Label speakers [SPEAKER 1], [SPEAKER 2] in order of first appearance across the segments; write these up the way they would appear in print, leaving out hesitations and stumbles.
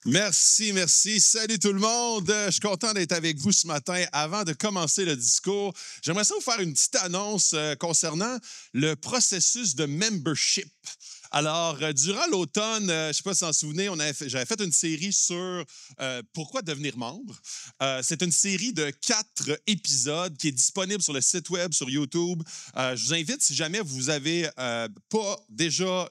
[SPEAKER 1] Merci, merci. Salut tout le monde. Je suis content d'être avec vous ce matin. Avant de commencer le discours, j'aimerais ça vous faire une petite annonce concernant le processus de membership. Alors, durant l'automne, je ne sais pas si vous vous en souvenez, j'avais fait une série sur pourquoi devenir membre. C'est une série de 4 épisodes qui est disponible sur le site web, sur YouTube. Je vous invite, si jamais vous avez pas déjà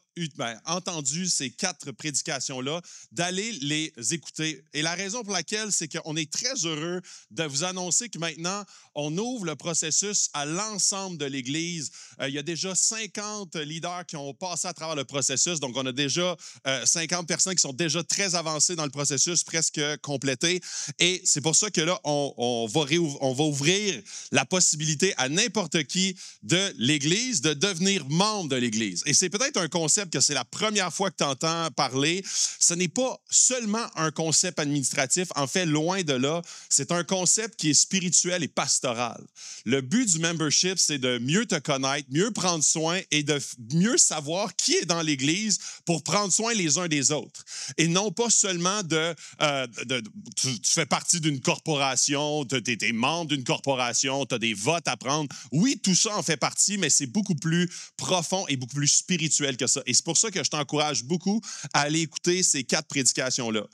[SPEAKER 1] entendu ces 4 prédications-là, d'aller les écouter. Et la raison pour laquelle, c'est qu'on est très heureux de vous annoncer que maintenant, on ouvre le processus à l'ensemble de l'Église. Il y a déjà 50 leaders qui ont passé à travers le processus. Donc, on a déjà 50 personnes qui sont déjà très avancées dans le processus, presque complétées. Et c'est pour ça que là, on va ouvrir la possibilité à n'importe qui de l'Église de devenir membre de l'Église. Et c'est peut-être un concept que c'est la première fois que tu entends parler. Ce n'est pas seulement un concept administratif. En fait, loin de là, c'est un concept qui est spirituel et pastoral. Le but du membership, c'est de mieux te connaître, mieux prendre soin et de mieux savoir qui est dans l'Église pour prendre soin les uns des autres. Et non pas seulement tu fais partie d'une corporation, tu es membre d'une corporation, tu as des votes à prendre. Oui, tout ça en fait partie, mais c'est beaucoup plus profond et beaucoup plus spirituel que ça. Et c'est pour ça que je t'encourage beaucoup à aller écouter ces 4 prédications-là.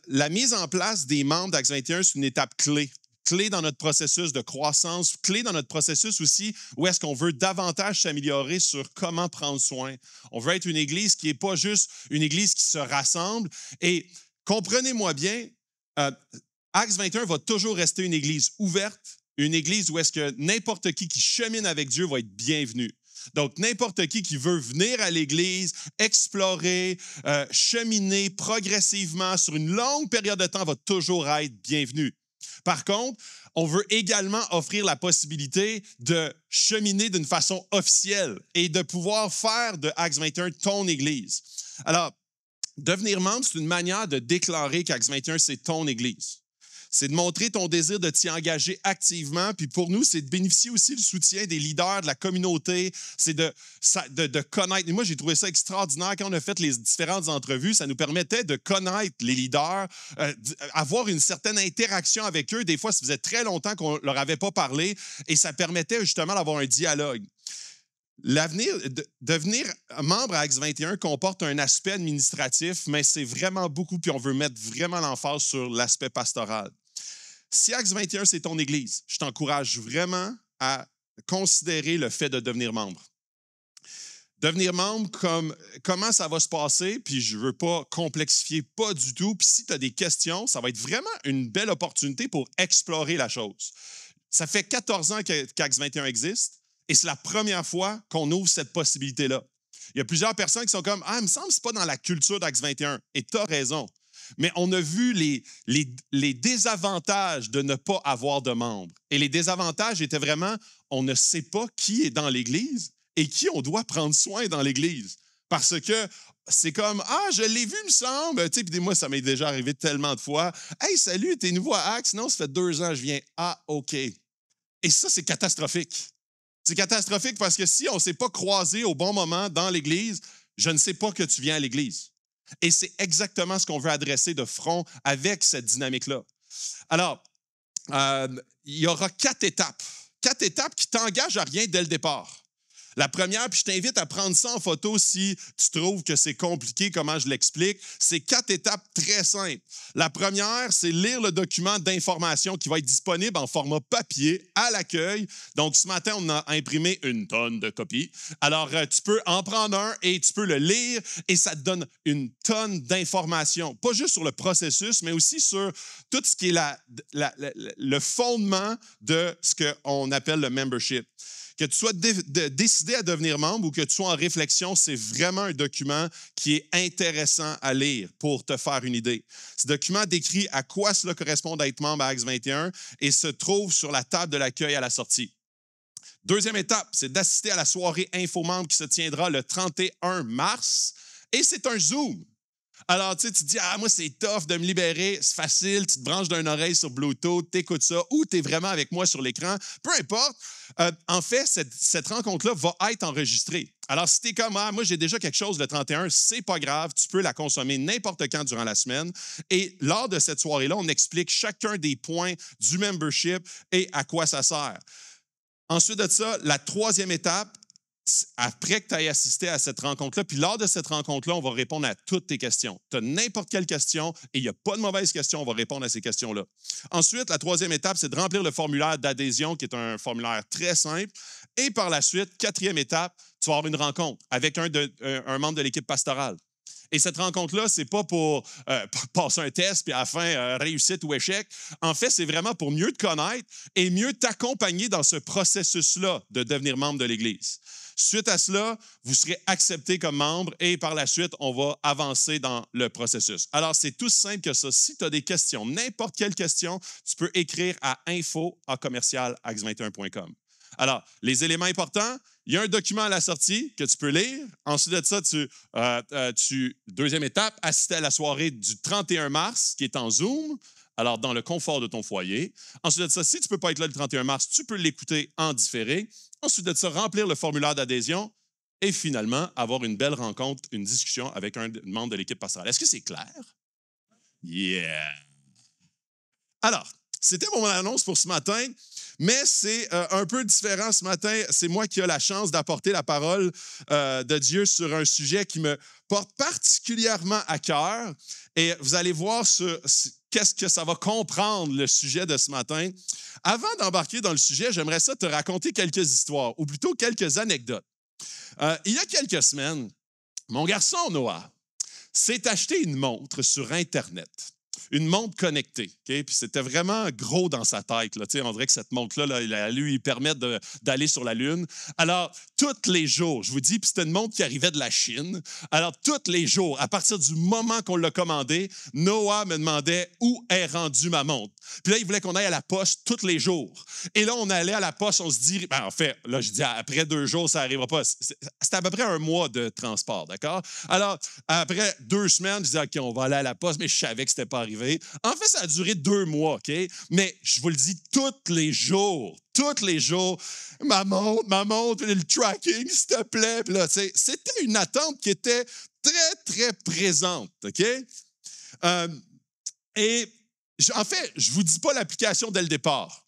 [SPEAKER 1] La mise en place des membres d'Acts 21, c'est une étape clé dans notre processus de croissance, clé dans notre processus aussi où est-ce qu'on veut davantage s'améliorer sur comment prendre soin. On veut être une église qui n'est pas juste une église qui se rassemble. Et comprenez-moi bien, Acts 21 va toujours rester une église ouverte, une église où est-ce que n'importe qui chemine avec Dieu va être bienvenu. Donc, n'importe qui veut venir à l'Église, explorer, cheminer progressivement sur une longue période de temps va toujours être bienvenu. Par contre, on veut également offrir la possibilité de cheminer d'une façon officielle et de pouvoir faire de Acts 21 ton Église. Alors, devenir membre, c'est une manière de déclarer qu'Acts 21, c'est ton Église. C'est de montrer ton désir de t'y engager activement. Puis pour nous, c'est de bénéficier aussi du soutien des leaders de la communauté. C'est de connaître. Et moi, j'ai trouvé ça extraordinaire. Quand on a fait les différentes entrevues, ça nous permettait de connaître les leaders, avoir une certaine interaction avec eux. Des fois, ça faisait très longtemps qu'on ne leur avait pas parlé et ça permettait justement d'avoir un dialogue. Devenir membre à Acts 21 comporte un aspect administratif, mais c'est vraiment beaucoup, puis on veut mettre vraiment l'emphase sur l'aspect pastoral. Si Acts 21, c'est ton église, je t'encourage vraiment à considérer le fait de devenir membre. Devenir membre, comment ça va se passer, puis je ne veux pas complexifier, pas du tout. Puis si tu as des questions, ça va être vraiment une belle opportunité pour explorer la chose. Ça fait 14 ans qu'Acts 21 existe. Et c'est la première fois qu'on ouvre cette possibilité-là. Il y a plusieurs personnes qui sont comme « Ah, il me semble que ce n'est pas dans la culture d'Acts 21. » Et tu as raison. Mais on a vu les désavantages de ne pas avoir de membres. Et les désavantages étaient vraiment, on ne sait pas qui est dans l'Église et qui on doit prendre soin dans l'Église. Parce que c'est comme « Ah, je l'ai vu, il me semble. » Tu sais, puis moi, ça m'est déjà arrivé tellement de fois. « Hey, salut, t'es nouveau à Acts? Non, ça fait 2 ans que je viens. » Ah, OK. Et ça, c'est catastrophique. C'est catastrophique parce que si on ne s'est pas croisé au bon moment dans l'Église, je ne sais pas que tu viens à l'Église. Et c'est exactement ce qu'on veut adresser de front avec cette dynamique-là. Alors, il y aura 4 étapes. 4 étapes qui t'engagent à rien dès le départ. La première, puis je t'invite à prendre ça en photo si tu trouves que c'est compliqué, comment je l'explique. C'est 4 étapes très simples. La première, c'est lire le document d'information qui va être disponible en format papier à l'accueil. Donc, ce matin, on a imprimé une tonne de copies. Alors, tu peux en prendre un et tu peux le lire et ça te donne une tonne d'informations. Pas juste sur le processus, mais aussi sur tout ce qui est le fondement de ce qu'on appelle le membership. Que tu sois décidé à devenir membre ou que tu sois en réflexion, c'est vraiment un document qui est intéressant à lire pour te faire une idée. Ce document décrit à quoi cela correspond d'être membre à Acts 21 et se trouve sur la table de l'accueil à la sortie. Deuxième étape, c'est d'assister à la soirée InfoMembre qui se tiendra le 31 mars et c'est un Zoom. Alors, tu sais, tu te dis, ah, moi, c'est tough de me libérer, c'est facile, tu te branches d'une oreille sur Bluetooth, tu écoutes ça, ou tu es vraiment avec moi sur l'écran, peu importe. En fait, cette rencontre-là va être enregistrée. Alors, si tu es comme, ah, moi, j'ai déjà quelque chose le 31, c'est pas grave, tu peux la consommer n'importe quand durant la semaine. Et lors de cette soirée-là, on explique chacun des points du membership et à quoi ça sert. Ensuite de ça, la troisième étape, après que tu aies assisté à cette rencontre-là, puis lors de cette rencontre-là, on va répondre à toutes tes questions. Tu as n'importe quelle question et il n'y a pas de mauvaise question, on va répondre à ces questions-là. Ensuite, la troisième étape, c'est de remplir le formulaire d'adhésion, qui est un formulaire très simple. Et par la suite, quatrième étape, tu vas avoir une rencontre avec un membre de l'équipe pastorale. Et cette rencontre-là, c'est pas pour passer un test puis à la fin, réussite ou échec. En fait, c'est vraiment pour mieux te connaître et mieux t'accompagner dans ce processus-là de devenir membre de l'Église. Suite à cela, vous serez accepté comme membre et par la suite, on va avancer dans le processus. Alors, c'est tout simple que ça. Si tu as des questions, n'importe quelle question, tu peux écrire à info@commercialax21.com. Alors, les éléments importants, il y a un document à la sortie que tu peux lire. Ensuite de ça, deuxième étape, assister à la soirée du 31 mars qui est en Zoom, alors dans le confort de ton foyer. Ensuite de ça, si tu ne peux pas être là le 31 mars, tu peux l'écouter en différé. Ensuite de ça, remplir le formulaire d'adhésion et finalement, avoir une belle rencontre, une discussion avec un membre de l'équipe pastorale. Est-ce que c'est clair? Yeah! Alors, c'était mon annonce pour ce matin, mais c'est un peu différent ce matin. C'est moi qui ai la chance d'apporter la parole de Dieu sur un sujet qui me porte particulièrement à cœur. Et vous allez voir qu'est-ce que ça va comprendre, le sujet de ce matin. Avant d'embarquer dans le sujet, j'aimerais ça te raconter quelques histoires, ou plutôt quelques anecdotes. Il y a quelques semaines, mon garçon Noah s'est acheté une montre sur Internet. Une montre connectée. Okay? Puis c'était vraiment gros dans sa tête. Là. On dirait que cette montre-là, elle allait lui permettre d'aller sur la Lune. Alors, tous les jours, je vous dis, puis c'était une montre qui arrivait de la Chine. Alors, tous les jours, à partir du moment qu'on l'a commandée, Noah me demandait où est rendue ma montre. Puis là, il voulait qu'on aille à la poste tous les jours. Et là, on allait à la poste, on se dit, en fait, là, je dis, après 2 jours, ça n'arrivera pas. C'était à peu près 1 mois de transport, d'accord? Alors, après 2 semaines, je disais, OK, on va aller à la poste, mais je savais que ce n'était pas arrivé. En fait, ça a duré 2 mois, OK? Mais je vous le dis, tous les jours, ma montre, le tracking, s'il te plaît. Puis là, c'était une attente qui était très, très présente, OK? En fait, je ne vous dis pas l'application dès le départ.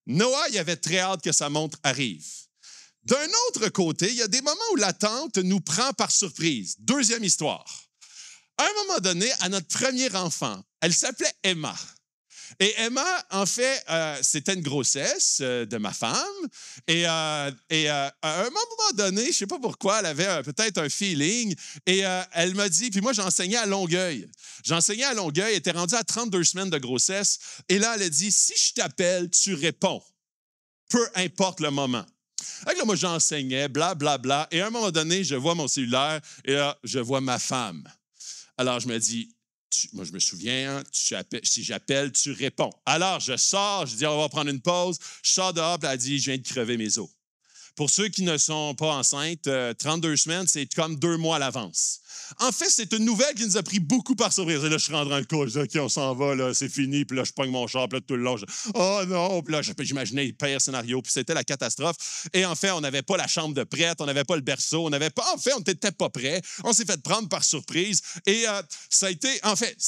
[SPEAKER 1] Noah, il avait très hâte que sa montre arrive. D'un autre côté, il y a des moments où l'attente nous prend par surprise. Deuxième histoire. À un moment donné, à notre premier enfant, elle s'appelait Emma. Et Emma, en fait, c'était une grossesse de ma femme. Et à un moment donné, je ne sais pas pourquoi, elle avait peut-être un feeling. Et elle m'a dit, puis moi, j'enseignais à Longueuil. Elle était rendue à 32 semaines de grossesse. Et là, elle a dit, si je t'appelle, tu réponds. Peu importe le moment. Donc là, moi, j'enseignais, blablabla. Et à un moment donné, je vois mon cellulaire et là, je vois ma femme. Alors, je me dis, moi, je me souviens, si j'appelle, tu réponds. Alors, je sors, je dis, on va prendre une pause. Je sors dehors, puis elle dit, je viens de crever mes os. Pour ceux qui ne sont pas enceintes, 32 semaines, c'est comme 2 mois à l'avance. En fait, c'est une nouvelle qui nous a pris beaucoup par surprise. Et là, je suis rentré dans le cours, je dis, OK, on s'en va, là, c'est fini. Puis là, je pogne mon char, puis là, tout le long, oh non! Puis là, j'imaginais le pire scénario, puis c'était la catastrophe. Et en fait, on n'avait pas la chambre de prête, on n'avait pas le berceau, on n'était pas prêts. On s'est fait prendre par surprise. Et ça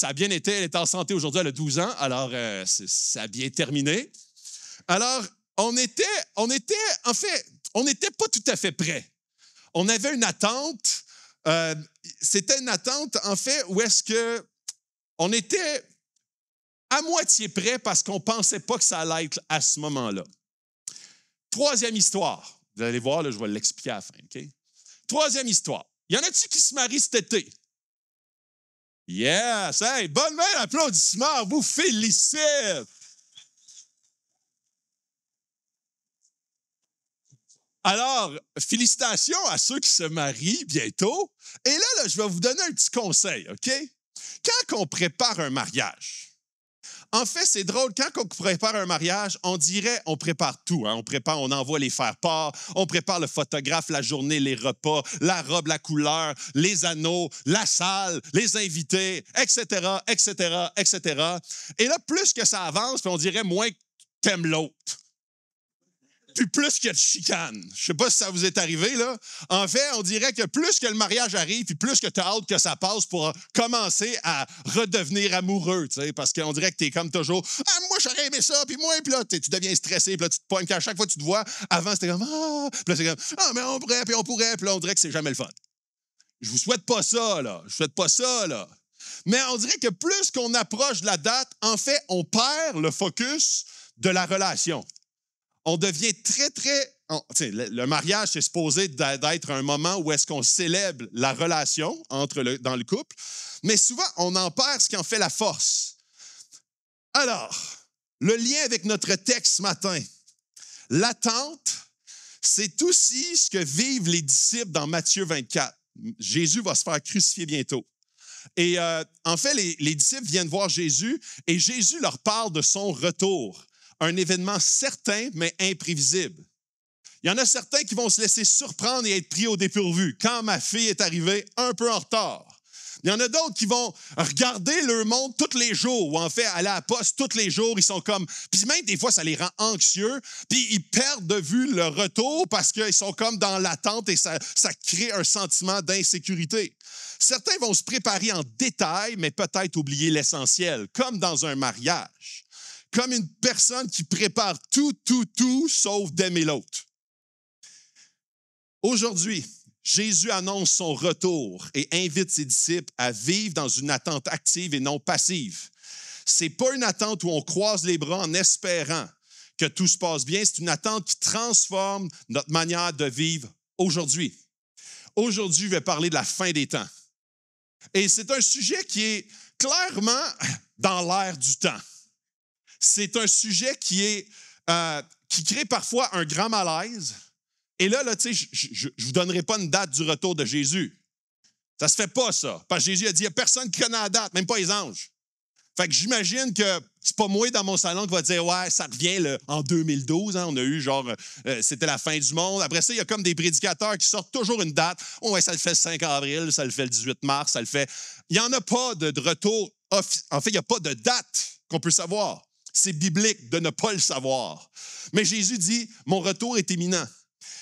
[SPEAKER 1] a bien été. Elle est en santé aujourd'hui, elle a 12 ans, alors ça a bien terminé. Alors, on n'était pas tout à fait prêts. On avait une attente. C'était une attente, en fait, où est-ce qu'on était à moitié prêt parce qu'on ne pensait pas que ça allait être à ce moment-là. Troisième histoire. Vous allez voir, là, je vais l'expliquer à la fin, OK? Troisième histoire. Y en a-tu qui se marient cet été? Yes! Hey, bonne main, applaudissements, vous félicite! Alors, félicitations à ceux qui se marient bientôt. Et là, je vais vous donner un petit conseil, OK? Quand on prépare un mariage, En fait, c'est drôle, quand on prépare un mariage, on dirait on prépare tout. Hein? On envoie les faire-part, on prépare le photographe, la journée, les repas, la robe, la couleur, les anneaux, la salle, les invités, etc., etc., etc. Et là, plus que ça avance, puis on dirait moins que t'aimes l'autre. Puis plus qu'il y a de chicane. Je sais pas si ça vous est arrivé, là. En fait, on dirait que plus que le mariage arrive, puis plus que tu as hâte que ça passe pour commencer à redevenir amoureux, tu sais, parce qu'on dirait que tu es comme toujours « Ah, moi, j'aurais aimé ça, puis moi, puis là, tu deviens stressé, puis là, tu te pognes, puis à chaque fois que tu te vois, avant, c'était comme « Ah! » Puis là, c'est comme « Ah, mais on pourrait, puis là, on dirait que c'est jamais le fun. Je vous souhaite pas ça, là. Je souhaite pas ça, là. Mais on dirait que plus qu'on approche de la date, en fait, on perd le focus de la relation. On devient très, très... le mariage, c'est supposé d'être un moment où est-ce qu'on célèbre la relation dans le couple, mais souvent, on en perd ce qui en fait la force. Alors, le lien avec notre texte ce matin, l'attente, c'est aussi ce que vivent les disciples dans Matthieu 24. Jésus va se faire crucifier bientôt. Et en fait, les disciples viennent voir Jésus et Jésus leur parle de son retour. Un événement certain, mais imprévisible. Il y en a certains qui vont se laisser surprendre et être pris au dépourvu. Quand ma fille est arrivée un peu en retard. Il y en a d'autres qui vont regarder leur montre tous les jours, ou en fait, aller à la poste tous les jours. Ils sont comme... Puis même, des fois, ça les rend anxieux. Puis ils perdent de vue le retour parce qu'ils sont comme dans l'attente et ça crée un sentiment d'insécurité. Certains vont se préparer en détail, mais peut-être oublier l'essentiel, comme dans un mariage. Comme une personne qui prépare tout, sauf d'aimer l'autre. Aujourd'hui, Jésus annonce son retour et invite ses disciples à vivre dans une attente active et non passive. Ce n'est pas une attente où on croise les bras en espérant que tout se passe bien, c'est une attente qui transforme notre manière de vivre aujourd'hui. Aujourd'hui, je vais parler de la fin des temps. Et c'est un sujet qui est clairement dans l'air du temps. C'est un sujet qui crée parfois un grand malaise. Et là tu sais, je ne vous donnerai pas une date du retour de Jésus. Ça ne se fait pas, ça. Parce que Jésus a dit, il n'y a personne qui connaît la date, même pas les anges. Fait que j'imagine que c'est pas moi dans mon salon qui va dire, ouais, ça revient en 2012. Hein, on a eu c'était la fin du monde. Après ça, il y a comme des prédicateurs qui sortent toujours une date. Oh, ouais, ça le fait le 5 avril, ça le fait le 18 mars, ça le fait... Il n'y en a pas de retour. En fait, il n'y a pas de date qu'on peut savoir. C'est biblique de ne pas le savoir. Mais Jésus dit, mon retour est imminent.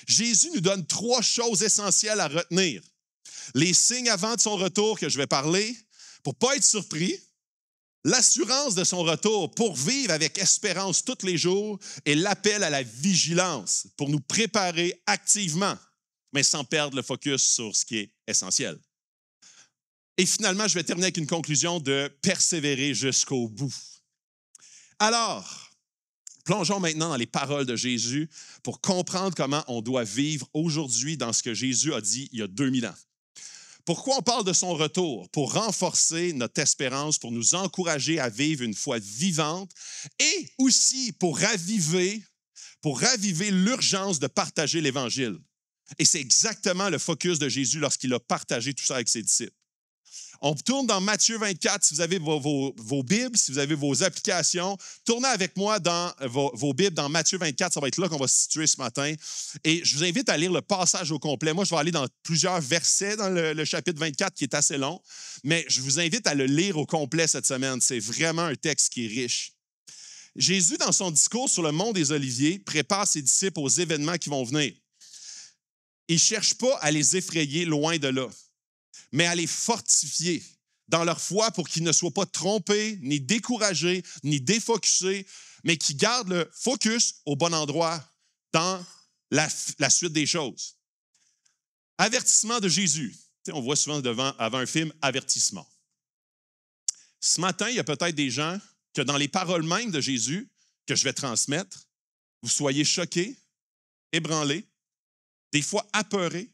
[SPEAKER 1] Jésus nous donne 3 choses essentielles à retenir. Les signes avant de son retour que je vais parler, pour ne pas être surpris, l'assurance de son retour pour vivre avec espérance tous les jours et l'appel à la vigilance pour nous préparer activement, mais sans perdre le focus sur ce qui est essentiel. Et finalement, je vais terminer avec une conclusion de persévérer jusqu'au bout. Alors, plongeons maintenant dans les paroles de Jésus pour comprendre comment on doit vivre aujourd'hui dans ce que Jésus a dit il y a 2000 ans. Pourquoi on parle de son retour? Pour renforcer notre espérance, pour nous encourager à vivre une foi vivante et aussi pour raviver l'urgence de partager l'Évangile. Et c'est exactement le focus de Jésus lorsqu'il a partagé tout ça avec ses disciples. On tourne dans Matthieu 24, si vous avez vos Bibles, si vous avez vos applications, tournez avec moi dans vos Bibles dans Matthieu 24, ça va être là qu'on va se situer ce matin. Et je vous invite à lire le passage au complet. Moi, je vais aller dans plusieurs versets dans le chapitre 24 qui est assez long, mais je vous invite à le lire au complet cette semaine. C'est vraiment un texte qui est riche. Jésus, dans son discours sur le mont des Oliviers, prépare ses disciples aux événements qui vont venir. Il ne cherche pas à les effrayer loin de là, mais à les fortifier dans leur foi pour qu'ils ne soient pas trompés, ni découragés, ni défocusés, mais qu'ils gardent le focus au bon endroit dans la suite des choses. Avertissement de Jésus. Tu sais, on voit souvent avant un film, avertissement. Ce matin, il y a peut-être des gens que dans les paroles mêmes de Jésus que je vais transmettre, vous soyez choqués, ébranlés, des fois apeurés.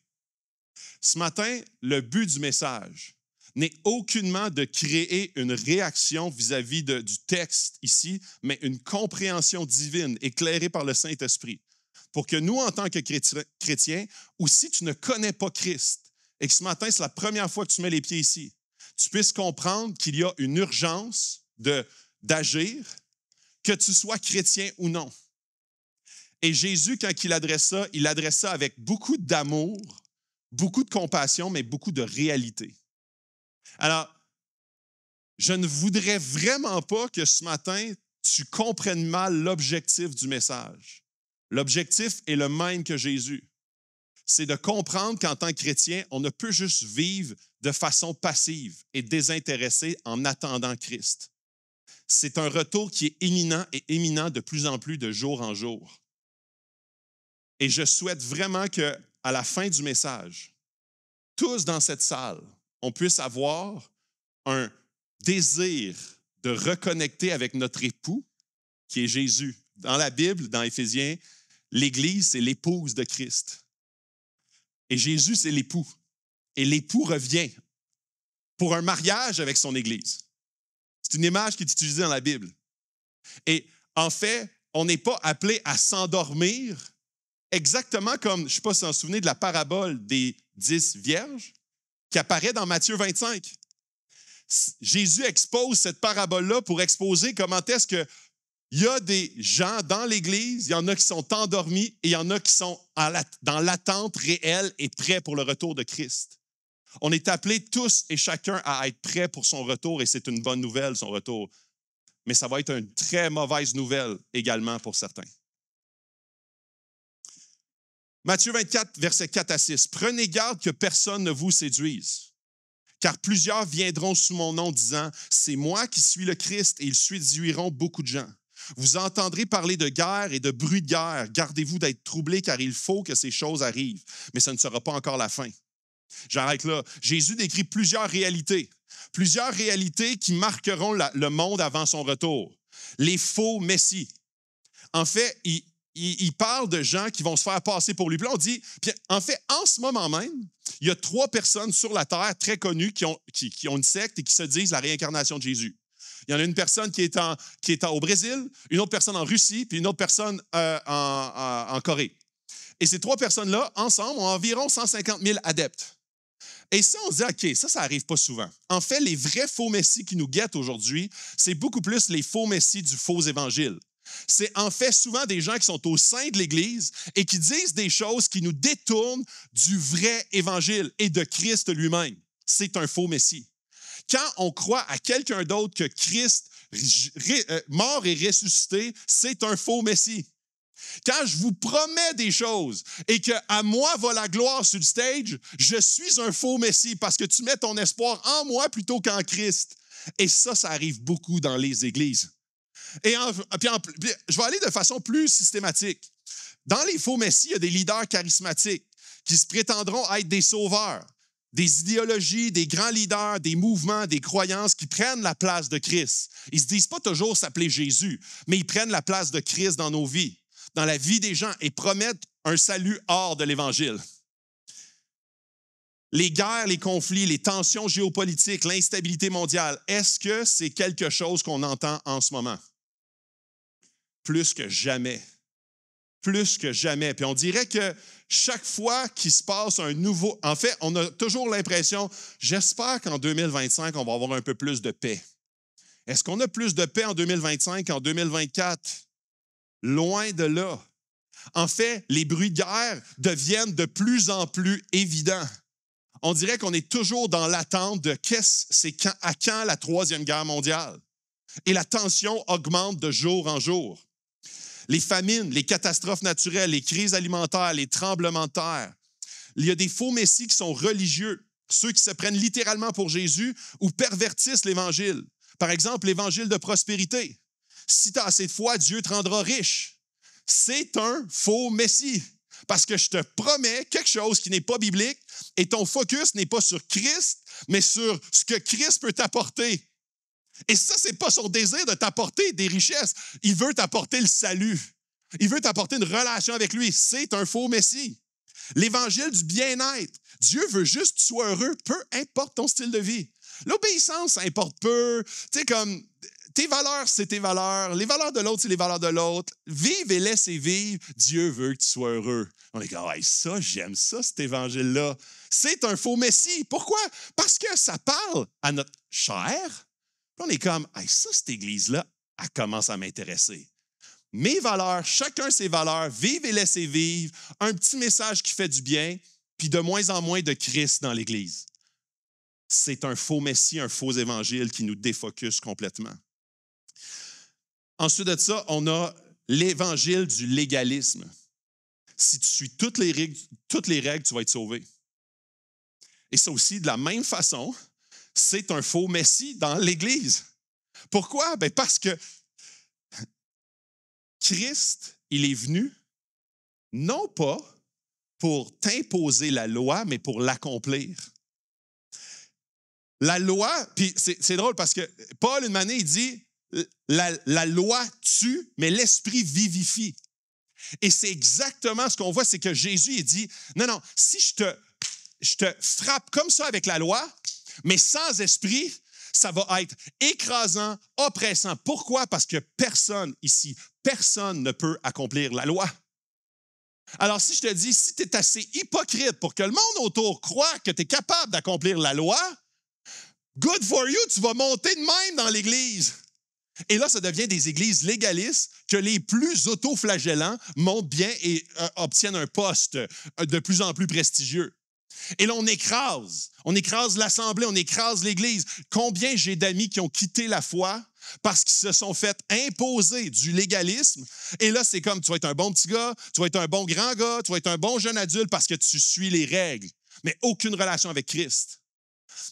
[SPEAKER 1] Ce matin, le but du message n'est aucunement de créer une réaction vis-à-vis du texte ici, mais une compréhension divine éclairée par le Saint-Esprit. Pour que nous, en tant que chrétiens, ou si tu ne connais pas Christ, et que ce matin, c'est la première fois que tu mets les pieds ici, tu puisses comprendre qu'il y a une urgence de d'agir, que tu sois chrétien ou non. Et Jésus, quand il adresse ça avec beaucoup d'amour, beaucoup de compassion, mais beaucoup de réalité. Alors, je ne voudrais vraiment pas que ce matin, tu comprennes mal l'objectif du message. L'objectif est le même que Jésus. C'est de comprendre qu'en tant que chrétien, on ne peut juste vivre de façon passive et désintéressée en attendant Christ. C'est un retour qui est imminent et éminent de plus en plus de jour en jour. Et je souhaite vraiment qu'à la fin du message, tous dans cette salle, on puisse avoir un désir de reconnecter avec notre époux, qui est Jésus. Dans la Bible, dans Éphésiens, l'Église, c'est l'épouse de Christ. Et Jésus, c'est l'époux. Et l'époux revient pour un mariage avec son Église. C'est une image qui est utilisée dans la Bible. Et en fait, on n'est pas appelé à s'endormir exactement comme, je ne sais pas si vous vous souvenez de la parabole des 10 vierges qui apparaît dans Matthieu 25. Jésus expose cette parabole-là pour exposer comment est-ce qu'il y a des gens dans l'Église, il y en a qui sont endormis et il y en a qui sont dans l'attente réelle et prêts pour le retour de Christ. On est appelés tous et chacun à être prêts pour son retour et c'est une bonne nouvelle, son retour. Mais ça va être une très mauvaise nouvelle également pour certains. Matthieu 24, versets 4 à 6. « Prenez garde que personne ne vous séduise, car plusieurs viendront sous mon nom disant, « C'est moi qui suis le Christ » et ils séduiront beaucoup de gens. Vous entendrez parler de guerre et de bruit de guerre. Gardez-vous d'être troublés, car il faut que ces choses arrivent, mais ce ne sera pas encore la fin. » J'arrête là. Jésus décrit plusieurs réalités qui marqueront le monde avant son retour. Les faux messies. En fait, il parle de gens qui vont se faire passer pour lui. Puis là, on dit, en fait, en ce moment même, il y a 3 personnes sur la terre très connues qui ont une secte et qui se disent la réincarnation de Jésus. Il y en a une personne qui est au Brésil, une autre personne en Russie, puis une autre personne en Corée. Et ces 3 personnes-là, ensemble, ont environ 150 000 adeptes. Et ça, on se dit, OK, ça n'arrive pas souvent. En fait, les vrais faux messies qui nous guettent aujourd'hui, c'est beaucoup plus les faux messies du faux évangile. C'est en fait souvent des gens qui sont au sein de l'Église et qui disent des choses qui nous détournent du vrai évangile et de Christ lui-même. C'est un faux messie. Quand on croit à quelqu'un d'autre que Christ, mort et ressuscité, c'est un faux messie. Quand je vous promets des choses et qu'à moi va la gloire sur le stage, je suis un faux messie parce que tu mets ton espoir en moi plutôt qu'en Christ. Et ça arrive beaucoup dans les églises. Et je vais aller de façon plus systématique. Dans les faux messies, il y a des leaders charismatiques qui se prétendront être des sauveurs, des idéologies, des grands leaders, des mouvements, des croyances qui prennent la place de Christ. Ils ne se disent pas toujours s'appeler Jésus, mais ils prennent la place de Christ dans nos vies, dans la vie des gens et promettent un salut hors de l'Évangile. Les guerres, les conflits, les tensions géopolitiques, l'instabilité mondiale, est-ce que c'est quelque chose qu'on entend en ce moment? Plus que jamais. Plus que jamais. Puis on dirait que chaque fois qu'il se passe un nouveau... En fait, on a toujours l'impression, j'espère qu'en 2025, on va avoir un peu plus de paix. Est-ce qu'on a plus de paix en 2025 qu'en 2024? Loin de là. En fait, les bruits de guerre deviennent de plus en plus évidents. On dirait qu'on est toujours dans l'attente de à quand la 3e guerre mondiale. Et la tension augmente de jour en jour. Les famines, les catastrophes naturelles, les crises alimentaires, les tremblements de terre. Il y a des faux messies qui sont religieux, ceux qui se prennent littéralement pour Jésus ou pervertissent l'Évangile. Par exemple, l'Évangile de prospérité. Si tu as assez de foi, Dieu te rendra riche. C'est un faux messie. Parce que je te promets quelque chose qui n'est pas biblique et ton focus n'est pas sur Christ, mais sur ce que Christ peut t'apporter. Et ça, ce n'est pas son désir de t'apporter des richesses. Il veut t'apporter le salut. Il veut t'apporter une relation avec lui. C'est un faux messie. L'évangile du bien-être. Dieu veut juste que tu sois heureux, peu importe ton style de vie. L'obéissance, ça importe peu. Tu sais, comme tes valeurs, c'est tes valeurs. Les valeurs de l'autre, c'est les valeurs de l'autre. Vive et laissez vivre. Dieu veut que tu sois heureux. On est comme, hey, ça, j'aime ça, cet évangile-là. C'est un faux messie. Pourquoi? Parce que ça parle à notre chair, Puis on est comme, hey, ça, cette église-là, elle commence à m'intéresser. Mes valeurs, chacun ses valeurs, vive et laissez vivre, un petit message qui fait du bien, puis de moins en moins de Christ dans l'Église. C'est un faux messie, un faux évangile qui nous défocus complètement. Ensuite de ça, on a l'évangile du légalisme. Si tu suis toutes les règles, tu vas être sauvé. Et ça aussi, de la même façon, c'est un faux messie dans l'Église. Pourquoi? Bien parce que Christ, il est venu non pas pour t'imposer la loi, mais pour l'accomplir. La loi, puis c'est drôle parce que Paul, une année, il dit la loi tue, mais l'esprit vivifie. Et c'est exactement ce qu'on voit, c'est que Jésus, il dit, non, si je te frappe comme ça avec la loi, mais sans esprit, ça va être écrasant, oppressant. Pourquoi? Parce que personne ici, personne ne peut accomplir la loi. Alors, si je te dis, si tu es assez hypocrite pour que le monde autour croit que tu es capable d'accomplir la loi, good for you, tu vas monter de même dans l'Église. Et là, ça devient des églises légalistes que les plus autoflagellants montent bien et obtiennent un poste de plus en plus prestigieux. Et là, on écrase l'Assemblée, on écrase l'Église. Combien j'ai d'amis qui ont quitté la foi parce qu'ils se sont fait imposer du légalisme. Et là, c'est comme, tu vas être un bon petit gars, tu vas être un bon grand gars, tu vas être un bon jeune adulte parce que tu suis les règles, mais aucune relation avec Christ.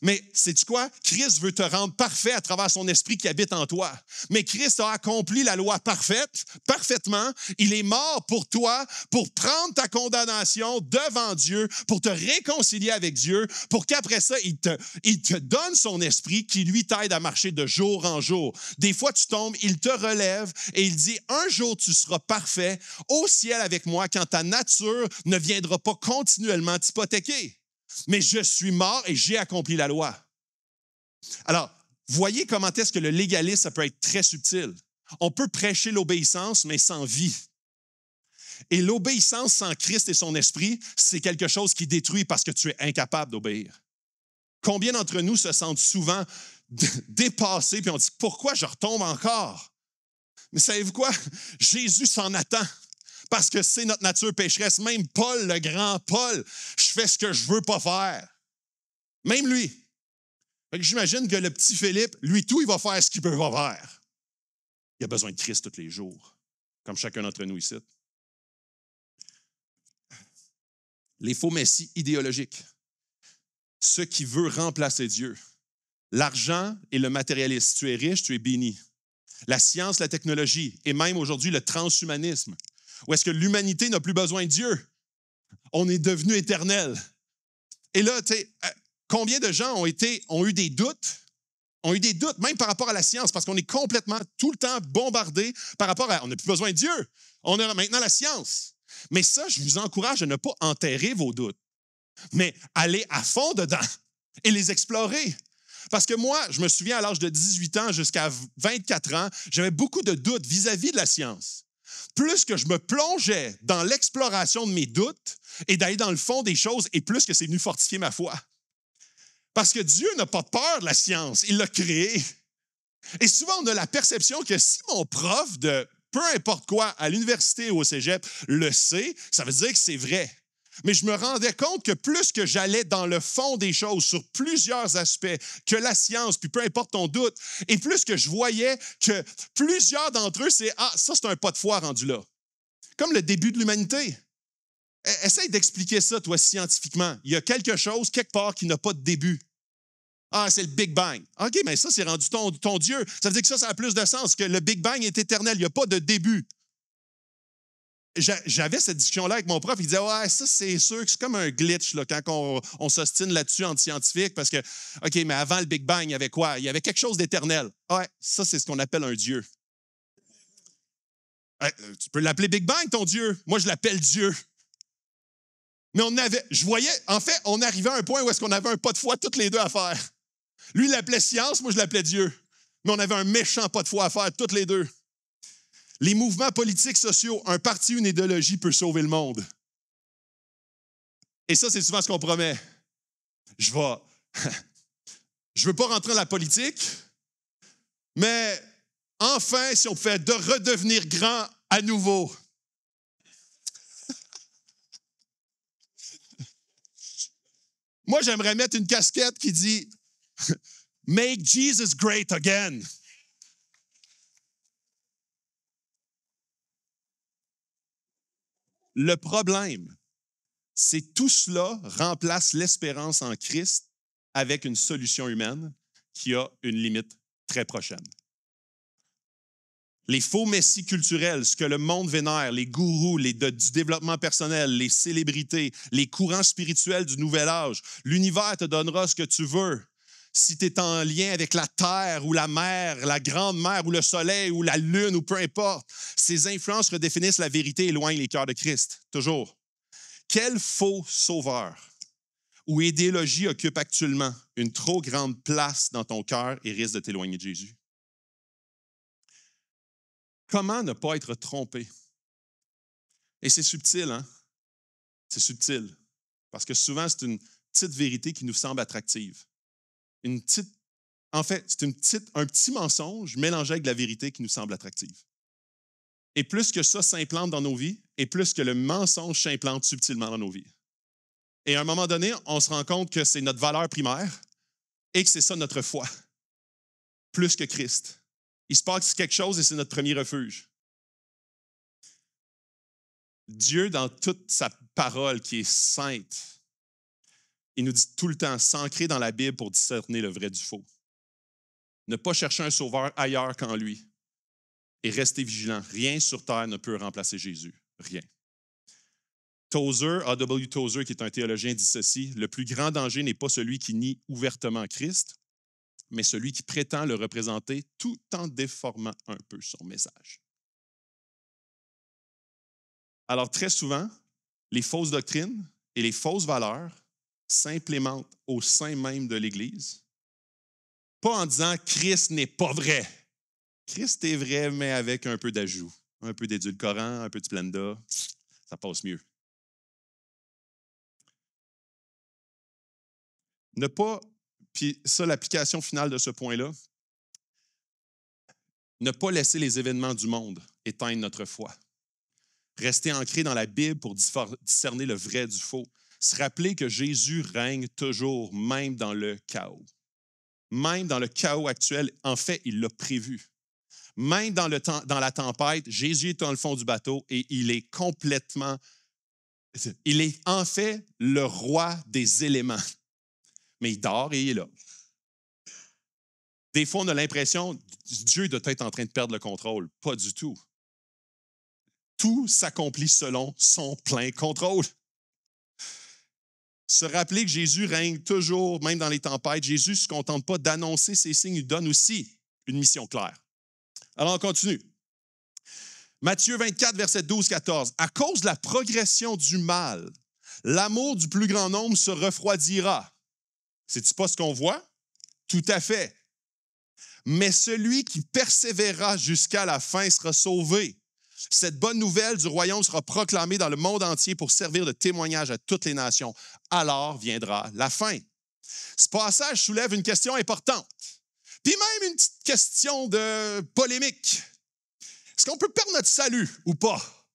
[SPEAKER 1] Mais sais-tu quoi? Christ veut te rendre parfait à travers son esprit qui habite en toi. Mais Christ a accompli la loi parfaitement. Il est mort pour toi, pour prendre ta condamnation devant Dieu, pour te réconcilier avec Dieu, pour qu'après ça, il te donne son esprit qui lui t'aide à marcher de jour en jour. Des fois, tu tombes, il te relève et il dit, un jour, tu seras parfait au ciel avec moi quand ta nature ne viendra pas continuellement t'hypothéquer. Mais je suis mort et j'ai accompli la loi. Alors, voyez comment est-ce que le légalisme, ça peut être très subtil. On peut prêcher l'obéissance, mais sans vie. Et l'obéissance sans Christ et son esprit, c'est quelque chose qui détruit parce que tu es incapable d'obéir. Combien d'entre nous se sentent souvent dépassés, puis on dit, pourquoi je retombe encore? Mais savez-vous quoi? Jésus s'en attend. Parce que c'est notre nature pécheresse. Même Paul, le grand Paul, je fais ce que je veux pas faire. Même lui. Fait que j'imagine que le petit Philippe, lui tout, il va faire ce qu'il peut pas faire. Il a besoin de Christ tous les jours, comme chacun d'entre nous ici. Les faux messies idéologiques. Ceux qui veulent remplacer Dieu. L'argent et le matérialisme. Si tu es riche, tu es béni. La science, la technologie et même aujourd'hui le transhumanisme. Ou est-ce que l'humanité n'a plus besoin de Dieu? On est devenu éternel. Et là, tu sais, combien de gens ont eu des doutes? Ont eu des doutes, même par rapport à la science, parce qu'on est complètement, tout le temps bombardé par rapport à, on n'a plus besoin de Dieu. On a maintenant la science. Mais ça, je vous encourage à ne pas enterrer vos doutes, mais aller à fond dedans et les explorer. Parce que moi, je me souviens à l'âge de 18 ans jusqu'à 24 ans, j'avais beaucoup de doutes vis-à-vis de la science. Plus que je me plongeais dans l'exploration de mes doutes et d'aller dans le fond des choses, et plus que c'est venu fortifier ma foi. Parce que Dieu n'a pas peur de la science, il l'a créée. Et souvent, on a la perception que si mon prof de peu importe quoi à l'université ou au cégep le sait, ça veut dire que c'est vrai. Mais je me rendais compte que plus que j'allais dans le fond des choses sur plusieurs aspects que la science, puis peu importe ton doute, et plus que je voyais que plusieurs d'entre eux, c'est « Ah, ça, c'est un pas de foi rendu là. » Comme le début de l'humanité. Essaye d'expliquer ça, toi, scientifiquement. Il y a quelque chose, quelque part, qui n'a pas de début. Ah, c'est le Big Bang. OK, mais ça, c'est rendu ton Dieu. Ça veut dire que ça a plus de sens, que le Big Bang est éternel. Il n'y a pas de début. J'avais cette discussion-là avec mon prof. Il disait, ouais, ça, c'est sûr que c'est comme un glitch là, quand on s'ostine là-dessus entre scientifiques, parce que, OK, mais avant le Big Bang, il y avait quoi? Il y avait quelque chose d'éternel. Ouais, ça, c'est ce qu'on appelle un Dieu. Tu peux l'appeler Big Bang, ton Dieu. Moi, je l'appelle Dieu. Mais on arrivait à un point où est-ce qu'on avait un pas de foi toutes les deux à faire. Lui, il l'appelait science, moi, je l'appelais Dieu. Mais on avait un méchant pas de foi à faire toutes les deux. Les mouvements politiques sociaux, un parti, une idéologie peut sauver le monde. Et ça, c'est souvent ce qu'on promet. Je veux pas rentrer dans la politique, Mais enfin, si on pouvait redevenir grand à nouveau. Moi, j'aimerais mettre une casquette qui dit « Make Jesus great again ». Le problème, c'est que tout cela remplace l'espérance en Christ avec une solution humaine qui a une limite très prochaine. Les faux messies culturels, ce que le monde vénère, les gourous du développement personnel, les célébrités, les courants spirituels du nouvel âge, l'univers te donnera ce que tu veux. Si tu es en lien avec la terre ou la mer, la grande mer ou le soleil ou la lune ou peu importe, ces influences redéfinissent la vérité et éloignent les cœurs de Christ. Toujours. Quel faux sauveur ou idéologie occupe actuellement une trop grande place dans ton cœur et risque de t'éloigner de Jésus? Comment ne pas être trompé? Et c'est subtil, hein? C'est subtil. Parce que souvent, c'est une petite vérité qui nous semble attractive. En fait, c'est un petit mensonge mélangé avec de la vérité qui nous semble attractive. Et plus que ça s'implante dans nos vies, et plus que le mensonge s'implante subtilement dans nos vies. Et à un moment donné, on se rend compte que c'est notre valeur primaire et que c'est ça notre foi, plus que Christ. Il se passe quelque chose et c'est notre premier refuge. Dieu, dans toute sa parole qui est sainte, il nous dit tout le temps, s'ancrer dans la Bible pour discerner le vrai du faux. Ne pas chercher un sauveur ailleurs qu'en lui. Et rester vigilant. Rien sur terre ne peut remplacer Jésus. Rien. Tozer, A.W. Tozer, qui est un théologien, dit ceci, « Le plus grand danger n'est pas celui qui nie ouvertement Christ, mais celui qui prétend le représenter tout en déformant un peu son message. » Alors, très souvent, les fausses doctrines et les fausses valeurs s'implémentent au sein même de l'Église, pas en disant « Christ n'est pas vrai ». Christ est vrai, mais avec un peu d'ajout, un peu d'édulcorant, un peu de Splenda, ça passe mieux. Ne pas, puis ça, l'application finale de ce point-là, ne pas laisser les événements du monde éteindre notre foi. Rester ancré dans la Bible pour discerner le vrai du faux. Se rappeler que Jésus règne toujours, même dans le chaos. Même dans le chaos actuel, en fait, il l'a prévu. Même dans la tempête, Jésus est dans le fond du bateau et il est en fait le roi des éléments. Mais il dort et il est là. Des fois, on a l'impression que Dieu doit être en train de perdre le contrôle. Pas du tout. Tout s'accomplit selon son plein contrôle. Se rappeler que Jésus règne toujours, même dans les tempêtes. Jésus ne se contente pas d'annoncer ses signes, il donne aussi une mission claire. Alors, on continue. Matthieu 24, verset 12-14. « À cause de la progression du mal, l'amour du plus grand nombre se refroidira. » C'est-tu pas ce qu'on voit? Tout à fait. « Mais celui qui persévérera jusqu'à la fin sera sauvé. Cette bonne nouvelle du royaume sera proclamée dans le monde entier pour servir de témoignage à toutes les nations. Alors viendra la fin. » Ce passage soulève une question importante. Puis même une petite question de polémique. Est-ce qu'on peut perdre notre salut ou pas?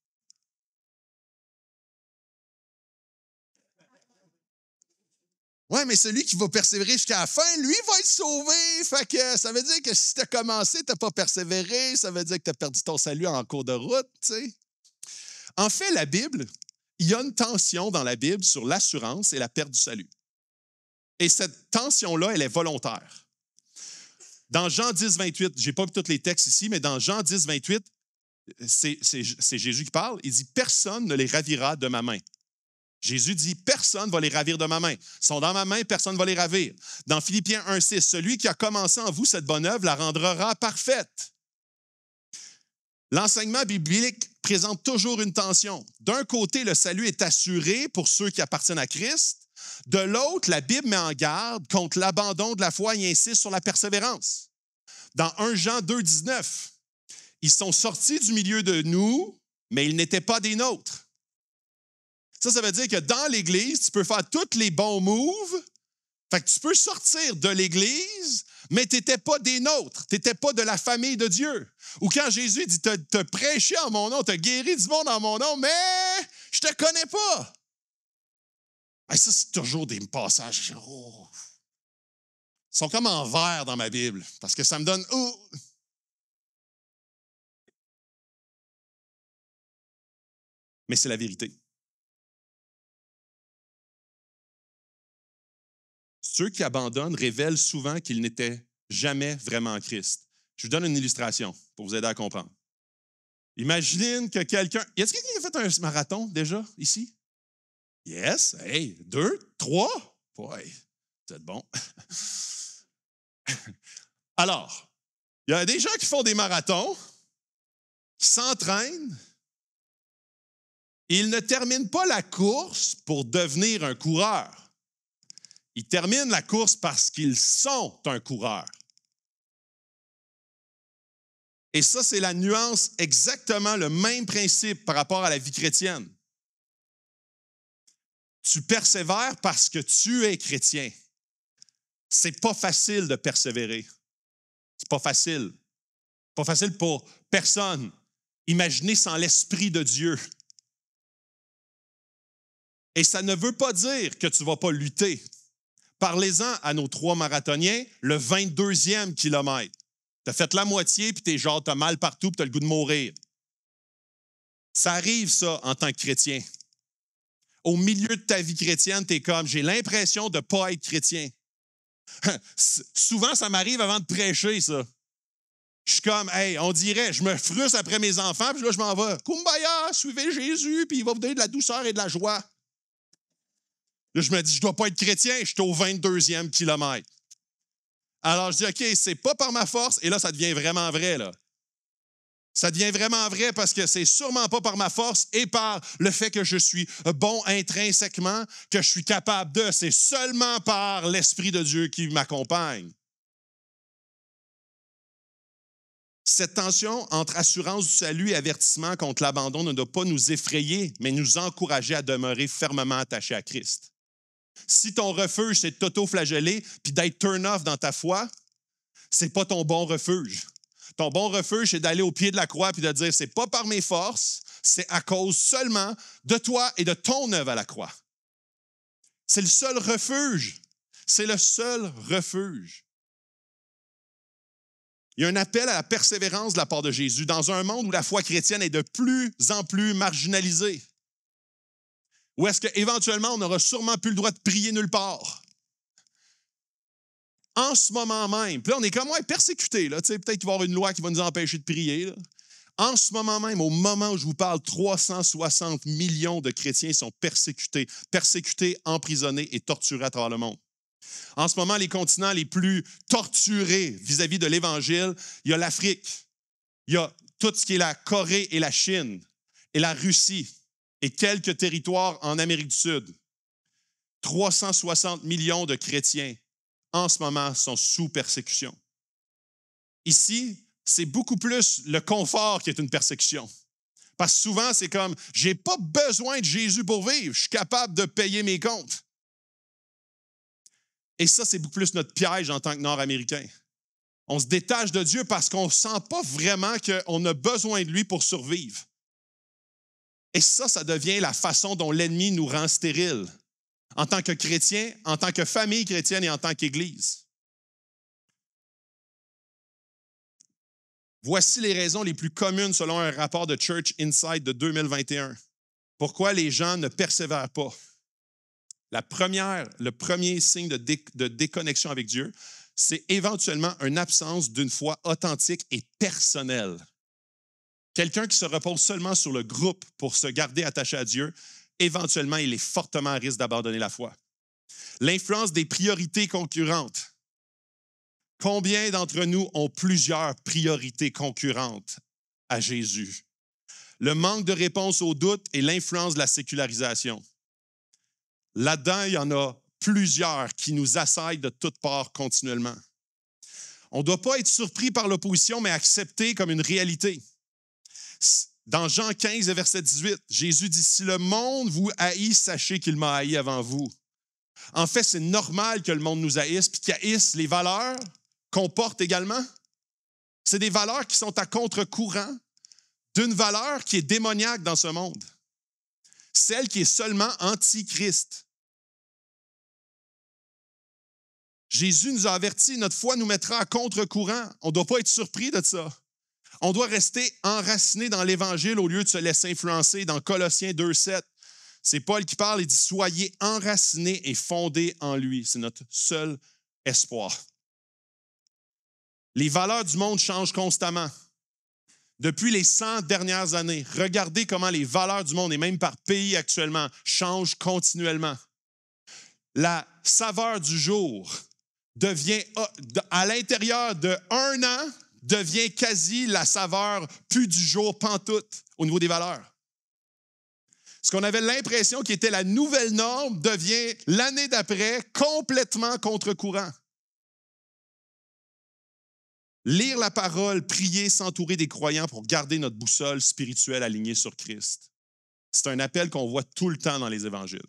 [SPEAKER 1] Oui, mais celui qui va persévérer jusqu'à la fin, lui, va être sauvé. Fait que ça veut dire que si tu as commencé, tu n'as pas persévéré, ça veut dire que tu as perdu ton salut en cours de route, tu sais. En fait, la Bible, il y a une tension dans la Bible sur l'assurance et la perte du salut. Et cette tension-là, elle est volontaire. Dans Jean 10, 28, je n'ai pas vu tous les textes ici, mais dans Jean 10, 28, c'est Jésus qui parle. Il dit « Personne ne les ravira de ma main. » Jésus dit « Personne ne va les ravir de ma main. Ils sont dans ma main, personne ne va les ravir. » Dans Philippiens 1, 6, « Celui qui a commencé en vous cette bonne œuvre la rendra parfaite. » L'enseignement biblique présente toujours une tension. D'un côté, le salut est assuré pour ceux qui appartiennent à Christ. De l'autre, la Bible met en garde contre l'abandon de la foi et insiste sur la persévérance. Dans 1 Jean 2, 19, « Ils sont sortis du milieu de nous, mais ils n'étaient pas des nôtres. » Ça veut dire que dans l'Église, tu peux faire tous les bons moves. Fait que tu peux sortir de l'Église, mais tu n'étais pas des nôtres, tu n'étais pas de la famille de Dieu. Ou quand Jésus dit, t'as prêché en mon nom, t'as guéri du monde en mon nom, mais je te connais pas. Et ça, c'est toujours des passages. Oh. Ils sont comme en vert dans ma Bible, parce que ça me donne... Oh. Mais c'est la vérité. Ceux qui abandonnent révèlent souvent qu'ils n'étaient jamais vraiment en Christ. Je vous donne une illustration pour vous aider à comprendre. Imagine que quelqu'un... Y a-t-il quelqu'un qui a fait un marathon déjà, ici? Yes. Hey, 2, 3. Boy, vous êtes bon. Alors, il y a des gens qui font des marathons, qui s'entraînent, et ils ne terminent pas la course pour devenir un coureur. Ils terminent la course parce qu'ils sont un coureur. Et ça, c'est la nuance, exactement le même principe par rapport à la vie chrétienne. Tu persévères parce que tu es chrétien. C'est pas facile de persévérer. C'est pas facile. Pas facile pour personne. Imaginez sans l'Esprit de Dieu. Et ça ne veut pas dire que tu ne vas pas lutter. Parlez-en à nos 3 marathoniens, le 22e kilomètre. Tu as fait la moitié, puis tu as mal partout, puis tu as le goût de mourir. Ça arrive, ça, en tant que chrétien. Au milieu de ta vie chrétienne, tu es comme, j'ai l'impression de ne pas être chrétien. Souvent, ça m'arrive avant de prêcher, ça. Je suis comme, hey, on dirait, je me frustre après mes enfants, puis là, je m'en vais. Kumbaya, suivez Jésus, puis il va vous donner de la douceur et de la joie. Là, je me dis, je ne dois pas être chrétien, je suis au 22e kilomètre. Alors, je dis, OK, c'est pas par ma force, et là, ça devient vraiment vrai, là. Ça devient vraiment vrai parce que c'est sûrement pas par ma force et par le fait que je suis bon intrinsèquement que je suis capable de. C'est seulement par l'Esprit de Dieu qui m'accompagne. Cette tension entre assurance du salut et avertissement contre l'abandon ne doit pas nous effrayer, mais nous encourager à demeurer fermement attachés à Christ. Si ton refuge, c'est de t'auto-flageller puis d'être turn-off dans ta foi, c'est pas ton bon refuge. Ton bon refuge, c'est d'aller au pied de la croix puis de dire, c'est pas par mes forces, c'est à cause seulement de toi et de ton œuvre à la croix. C'est le seul refuge. C'est le seul refuge. Il y a un appel à la persévérance de la part de Jésus dans un monde où la foi chrétienne est de plus en plus marginalisée. Où est-ce qu'éventuellement, on n'aura sûrement plus le droit de prier nulle part. En ce moment même, puis là, on est comme, ouais, persécutés, là, peut-être qu'il va y avoir une loi qui va nous empêcher de prier. Là. En ce moment même, au moment où je vous parle, 360 millions de chrétiens sont persécutés, emprisonnés et torturés à travers le monde. En ce moment, les continents les plus torturés vis-à-vis de l'Évangile, il y a l'Afrique, il y a tout ce qui est la Corée et la Chine, et la Russie, et quelques territoires en Amérique du Sud. 360 millions de chrétiens, en ce moment, sont sous persécution. Ici, c'est beaucoup plus le confort qui est une persécution. Parce que souvent, c'est comme, j'ai pas besoin de Jésus pour vivre, je suis capable de payer mes comptes. Et ça, c'est beaucoup plus notre piège en tant que Nord-Américains. On se détache de Dieu parce qu'on ne sent pas vraiment qu'on a besoin de lui pour survivre. Et ça devient la façon dont l'ennemi nous rend stériles. En tant que chrétiens, en tant que famille chrétienne et en tant qu'Église. Voici les raisons les plus communes selon un rapport de Church Insight de 2021. Pourquoi les gens ne persévèrent pas? Le premier signe de déconnexion avec Dieu, c'est éventuellement une absence d'une foi authentique et personnelle. Quelqu'un qui se repose seulement sur le groupe pour se garder attaché à Dieu, éventuellement, il est fortement à risque d'abandonner la foi. L'influence des priorités concurrentes. Combien d'entre nous ont plusieurs priorités concurrentes à Jésus? Le manque de réponse aux doutes et l'influence de la sécularisation. Là-dedans, il y en a plusieurs qui nous assaillent de toutes parts continuellement. On ne doit pas être surpris par l'opposition, mais accepter comme une réalité. Dans Jean 15, verset 18, Jésus dit, « Si le monde vous haït, sachez qu'il m'a haï avant vous. » En fait, c'est normal que le monde nous haïsse, puis qu'il haïsse les valeurs comporte également. C'est des valeurs qui sont à contre-courant d'une valeur qui est démoniaque dans ce monde, celle qui est seulement anti-Christ. Jésus nous a avertis, notre foi nous mettra à contre-courant. On ne doit pas être surpris de ça. On doit rester enraciné dans l'Évangile au lieu de se laisser influencer. Dans Colossiens 2,7, c'est Paul qui parle, il dit « Soyez enracinés et fondés en lui ». C'est notre seul espoir. Les valeurs du monde changent constamment. Depuis les 100 dernières années, regardez comment les valeurs du monde, et même par pays actuellement, changent continuellement. La saveur du jour devient, à l'intérieur de 1 an, devient quasi la saveur plus du jour pantoute au niveau des valeurs. Ce qu'on avait l'impression qui était la nouvelle norme devient, l'année d'après, complètement contre-courant. Lire la parole, prier, s'entourer des croyants pour garder notre boussole spirituelle alignée sur Christ. C'est un appel qu'on voit tout le temps dans les évangiles.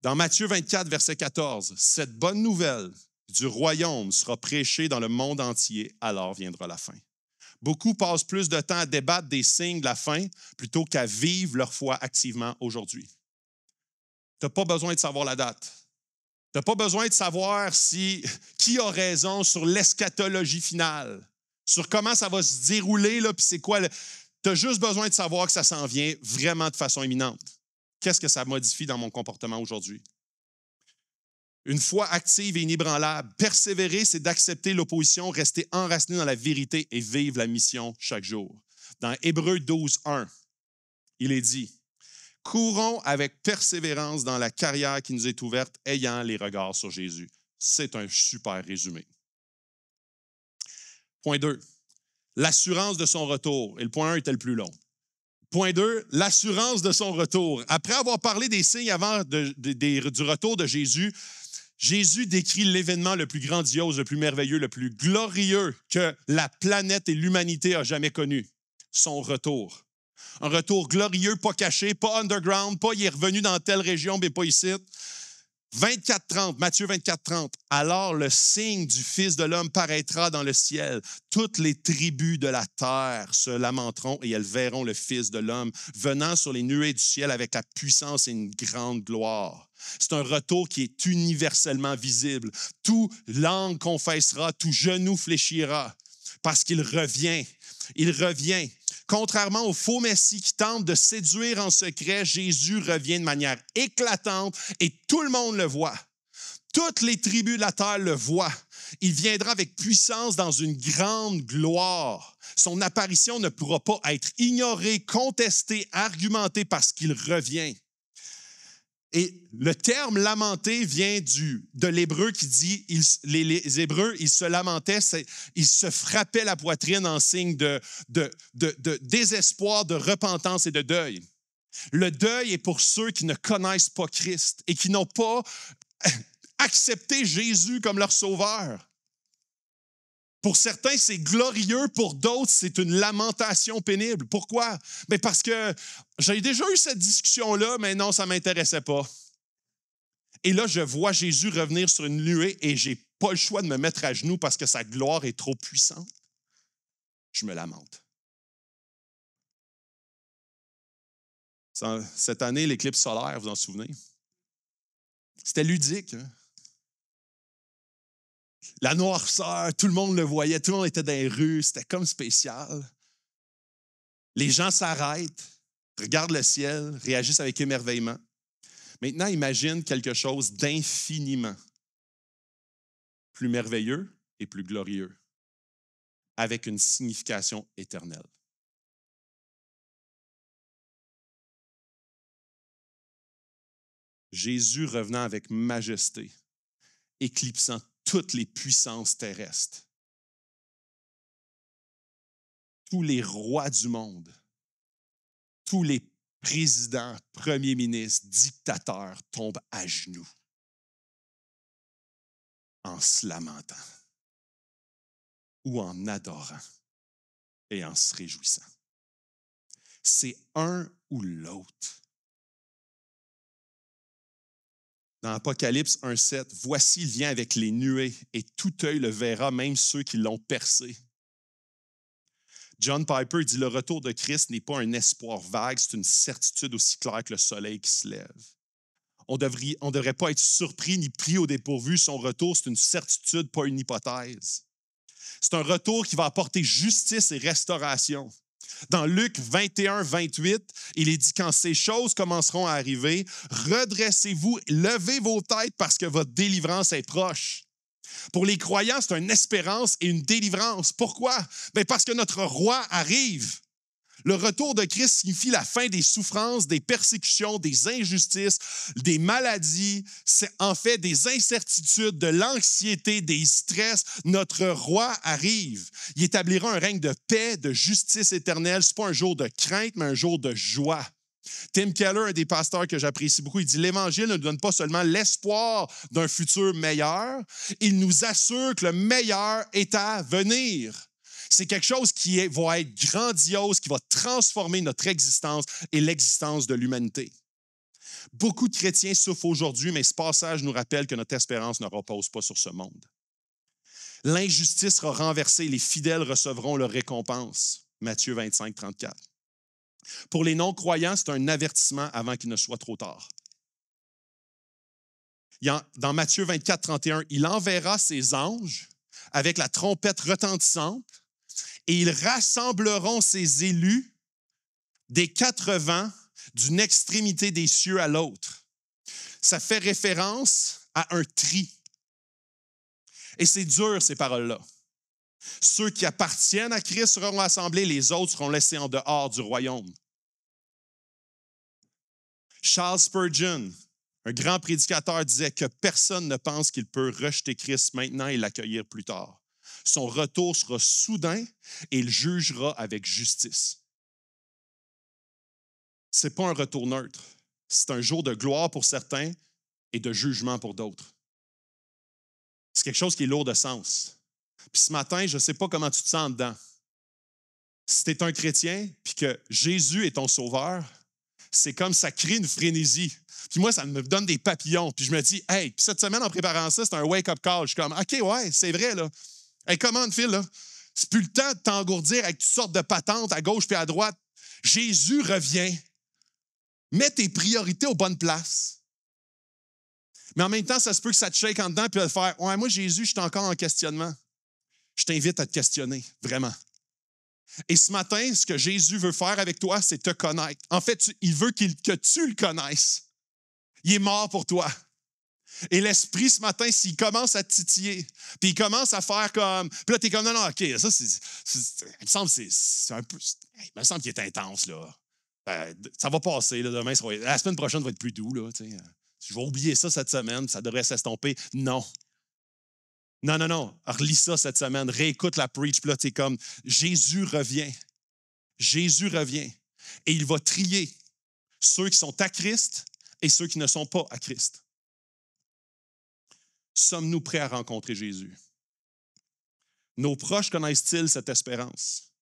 [SPEAKER 1] Dans Matthieu 24, verset 14, « Cette bonne nouvelle du royaume sera prêchée dans le monde entier, alors viendra la fin. » Beaucoup passent plus de temps à débattre des signes de la fin plutôt qu'à vivre leur foi activement aujourd'hui. Tu n'as pas besoin de savoir la date. Tu n'as pas besoin de savoir qui a raison sur l'eschatologie finale, sur comment ça va se dérouler, là, puis c'est quoi. Tu as juste besoin de savoir que ça s'en vient vraiment de façon imminente. Qu'est-ce que ça modifie dans mon comportement aujourd'hui? Une foi active et inébranlable. Persévérer, c'est d'accepter l'opposition, rester enraciné dans la vérité et vivre la mission chaque jour. Dans Hébreux 12, 1, il est dit « Courons avec persévérance dans la carrière qui nous est ouverte, ayant les regards sur Jésus. » C'est un super résumé. Point 2, l'assurance de son retour. Et le point 1 était le plus long. Point 2, l'assurance de son retour. Après avoir parlé des signes avant du retour de Jésus, Jésus décrit l'événement le plus grandiose, le plus merveilleux, le plus glorieux que la planète et l'humanité a jamais connu. Son retour. Un retour glorieux, pas caché, pas underground, pas il est revenu dans telle région, mais pas ici. 24-30, Matthieu 24-30. « Alors le signe du Fils de l'homme paraîtra dans le ciel. Toutes les tribus de la terre se lamenteront et elles verront le Fils de l'homme venant sur les nuées du ciel avec la puissance et une grande gloire. » C'est un retour qui est universellement visible. Tout langue confessera, tout genou fléchira parce qu'il revient. Il revient. Contrairement au faux Messie qui tente de séduire en secret, Jésus revient de manière éclatante et tout le monde le voit. Toutes les tribus de la terre le voient. Il viendra avec puissance dans une grande gloire. Son apparition ne pourra pas être ignorée, contestée, argumentée parce qu'il revient. Et le terme « lamenter » vient de l'hébreu qui dit, les Hébreux, ils se lamentaient, ils se frappaient la poitrine en signe de désespoir, de repentance et de deuil. Le deuil est pour ceux qui ne connaissent pas Christ et qui n'ont pas accepté Jésus comme leur sauveur. Pour certains, c'est glorieux. Pour d'autres, c'est une lamentation pénible. Pourquoi? Bien parce que j'ai déjà eu cette discussion-là, mais non, ça ne m'intéressait pas. Et là, je vois Jésus revenir sur une nuée et je n'ai pas le choix de me mettre à genoux parce que sa gloire est trop puissante. Je me lamente. Cette année, l'éclipse solaire, vous en souvenez? C'était ludique, hein? La noirceur, tout le monde le voyait, tout le monde était dans les rues, c'était comme spécial. Les gens s'arrêtent, regardent le ciel, réagissent avec émerveillement. Maintenant, imagine quelque chose d'infiniment plus merveilleux et plus glorieux, avec une signification éternelle. Jésus revenant avec majesté, éclipsant toutes les puissances terrestres. Tous les rois du monde, tous les présidents, premiers ministres, dictateurs tombent à genoux en se lamentant ou en adorant et en se réjouissant. C'est un ou l'autre. Dans Apocalypse 1,7, « Voici, il vient avec les nuées, et tout œil le verra, même ceux qui l'ont percé. » John Piper dit « Le retour de Christ n'est pas un espoir vague, c'est une certitude aussi claire que le soleil qui se lève. » On ne devrait pas être surpris ni pris au dépourvu. Son retour, c'est une certitude, pas une hypothèse. C'est un retour qui va apporter justice et restauration. Dans Luc 21, 28, il est dit « Quand ces choses commenceront à arriver, redressez-vous, levez vos têtes parce que votre délivrance est proche. » Pour les croyants, c'est une espérance et une délivrance. Pourquoi? Bien parce que notre roi arrive. Le retour de Christ signifie la fin des souffrances, des persécutions, des injustices, des maladies, c'est en fait des incertitudes, de l'anxiété, des stress. Notre roi arrive. Il établira un règne de paix, de justice éternelle. Ce n'est pas un jour de crainte, mais un jour de joie. Tim Keller, un des pasteurs que j'apprécie beaucoup, il dit « L'Évangile ne nous donne pas seulement l'espoir d'un futur meilleur, il nous assure que le meilleur est à venir. » C'est quelque chose qui va être grandiose, qui va transformer notre existence et l'existence de l'humanité. Beaucoup de chrétiens souffrent aujourd'hui, mais ce passage nous rappelle que notre espérance ne repose pas sur ce monde. L'injustice sera renversée, les fidèles recevront leur récompense. Matthieu 25, 34. Pour les non-croyants, c'est un avertissement avant qu'il ne soit trop tard. Dans Matthieu 24, 31, « Il enverra ses anges avec la trompette retentissante et ils rassembleront ses élus des 4 vents d'une extrémité des cieux à l'autre. » Ça fait référence à un tri. Et c'est dur, ces paroles-là. Ceux qui appartiennent à Christ seront assemblés, les autres seront laissés en dehors du royaume. Charles Spurgeon, un grand prédicateur, disait que personne ne pense qu'il peut rejeter Christ maintenant et l'accueillir plus tard. Son retour sera soudain et il jugera avec justice. Ce n'est pas un retour neutre. C'est un jour de gloire pour certains et de jugement pour d'autres. C'est quelque chose qui est lourd de sens. Puis ce matin, je ne sais pas comment tu te sens dedans. Si tu es un chrétien puis que Jésus est ton sauveur, c'est comme ça crée une frénésie. Puis moi, ça me donne des papillons. Puis je me dis, hey, puis cette semaine, en préparant ça, c'est un wake-up call. Je suis comme, OK, ouais, c'est vrai, là. Hey, comment, Phil, là? C'est plus le temps de t'engourdir avec toutes sortes de patentes à gauche puis à droite. Jésus revient. Mets tes priorités aux bonnes places. Mais en même temps, ça se peut que ça te shake en dedans puis de faire, ouais, moi, Jésus, je suis encore en questionnement. Je t'invite à te questionner, vraiment. Et ce matin, ce que Jésus veut faire avec toi, c'est te connaître. En fait, il veut que tu le connaisses. Il est mort pour toi. Et l'Esprit, ce matin, s'il commence à te titiller, puis il commence à faire comme... Puis là, t'es comme, non, OK, ça, il me semble que c'est un peu... Il me semble qu'il est intense, là. Ça va passer, là, demain, la semaine prochaine va être plus doux, là, tu sais. Je vais oublier ça cette semaine, ça devrait s'estomper. Non. Non. Relis ça cette semaine, réécoute la preach, puis là, t'es comme, Jésus revient. Jésus revient. Et il va trier ceux qui sont à Christ et ceux qui ne sont pas à Christ. Sommes-nous prêts à rencontrer Jésus? Nos proches connaissent-ils cette espérance?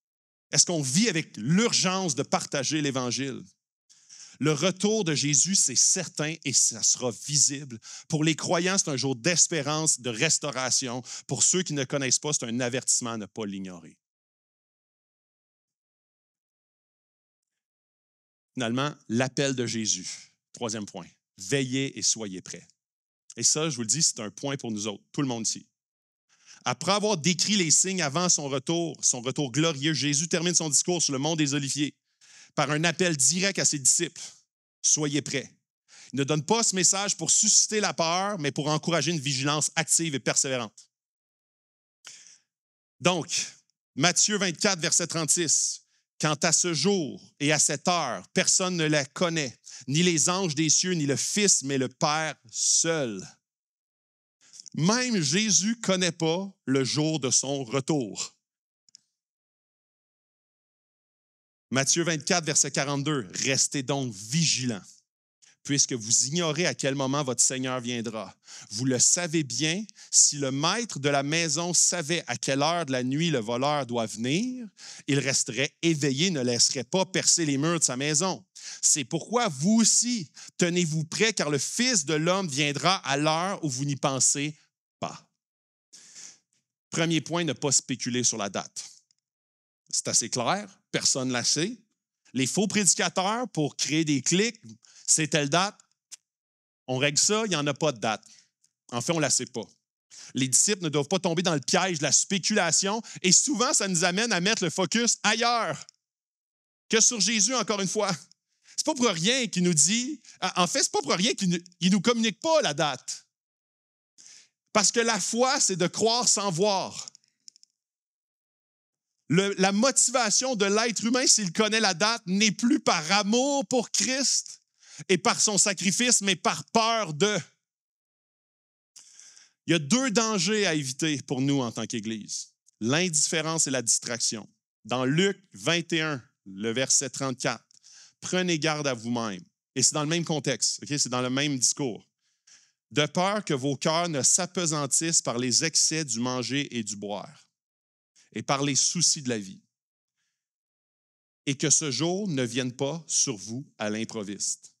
[SPEAKER 1] Est-ce qu'on vit avec l'urgence de partager l'Évangile? Le retour de Jésus, c'est certain et ça sera visible. Pour les croyants, c'est un jour d'espérance, de restauration. Pour ceux qui ne connaissent pas, c'est un avertissement à ne pas l'ignorer. Finalement, l'appel de Jésus. 3e point. Veillez et soyez prêts. Et ça, je vous le dis, c'est un point pour nous autres, tout le monde ici. Après avoir décrit les signes avant son retour glorieux, Jésus termine son discours sur le mont des Oliviers par un appel direct à ses disciples. Soyez prêts. Il ne donne pas ce message pour susciter la peur, mais pour encourager une vigilance active et persévérante. Donc, Matthieu 24, verset 36. Quant à ce jour et à cette heure, personne ne la connaît, ni les anges des cieux, ni le Fils, mais le Père seul. Même Jésus ne connaît pas le jour de son retour. Matthieu 24, verset 42. Restez donc vigilants, puisque vous ignorez à quel moment votre Seigneur viendra. Vous le savez bien, si le maître de la maison savait à quelle heure de la nuit le voleur doit venir, il resterait éveillé, ne laisserait pas percer les murs de sa maison. C'est pourquoi vous aussi, tenez-vous prêts, car le Fils de l'homme viendra à l'heure où vous n'y pensez pas. Premier point, ne pas spéculer sur la date. C'est assez clair, personne ne la sait. Les faux prédicateurs, pour créer des clics, c'est telle date, on règle ça, il n'y en a pas de date. En fait, on ne la sait pas. Les disciples ne doivent pas tomber dans le piège de la spéculation et souvent, ça nous amène à mettre le focus ailleurs que sur Jésus, encore une fois. C'est pas pour rien qu'il nous dit, en fait, c'est pas pour rien qu'il ne nous communique pas la date. Parce que la foi, c'est de croire sans voir. La motivation de l'être humain, s'il connaît la date, n'est plus par amour pour Christ et par son sacrifice, mais par peur de. Il y a 2 dangers à éviter pour nous en tant qu'Église. L'indifférence et la distraction. Dans Luc 21, le verset 34, prenez garde à vous-même. Et c'est dans le même contexte, okay? C'est dans le même discours. De peur que vos cœurs ne s'apesantissent par les excès du manger et du boire et par les soucis de la vie, et que ce jour ne vienne pas sur vous à l'improviste.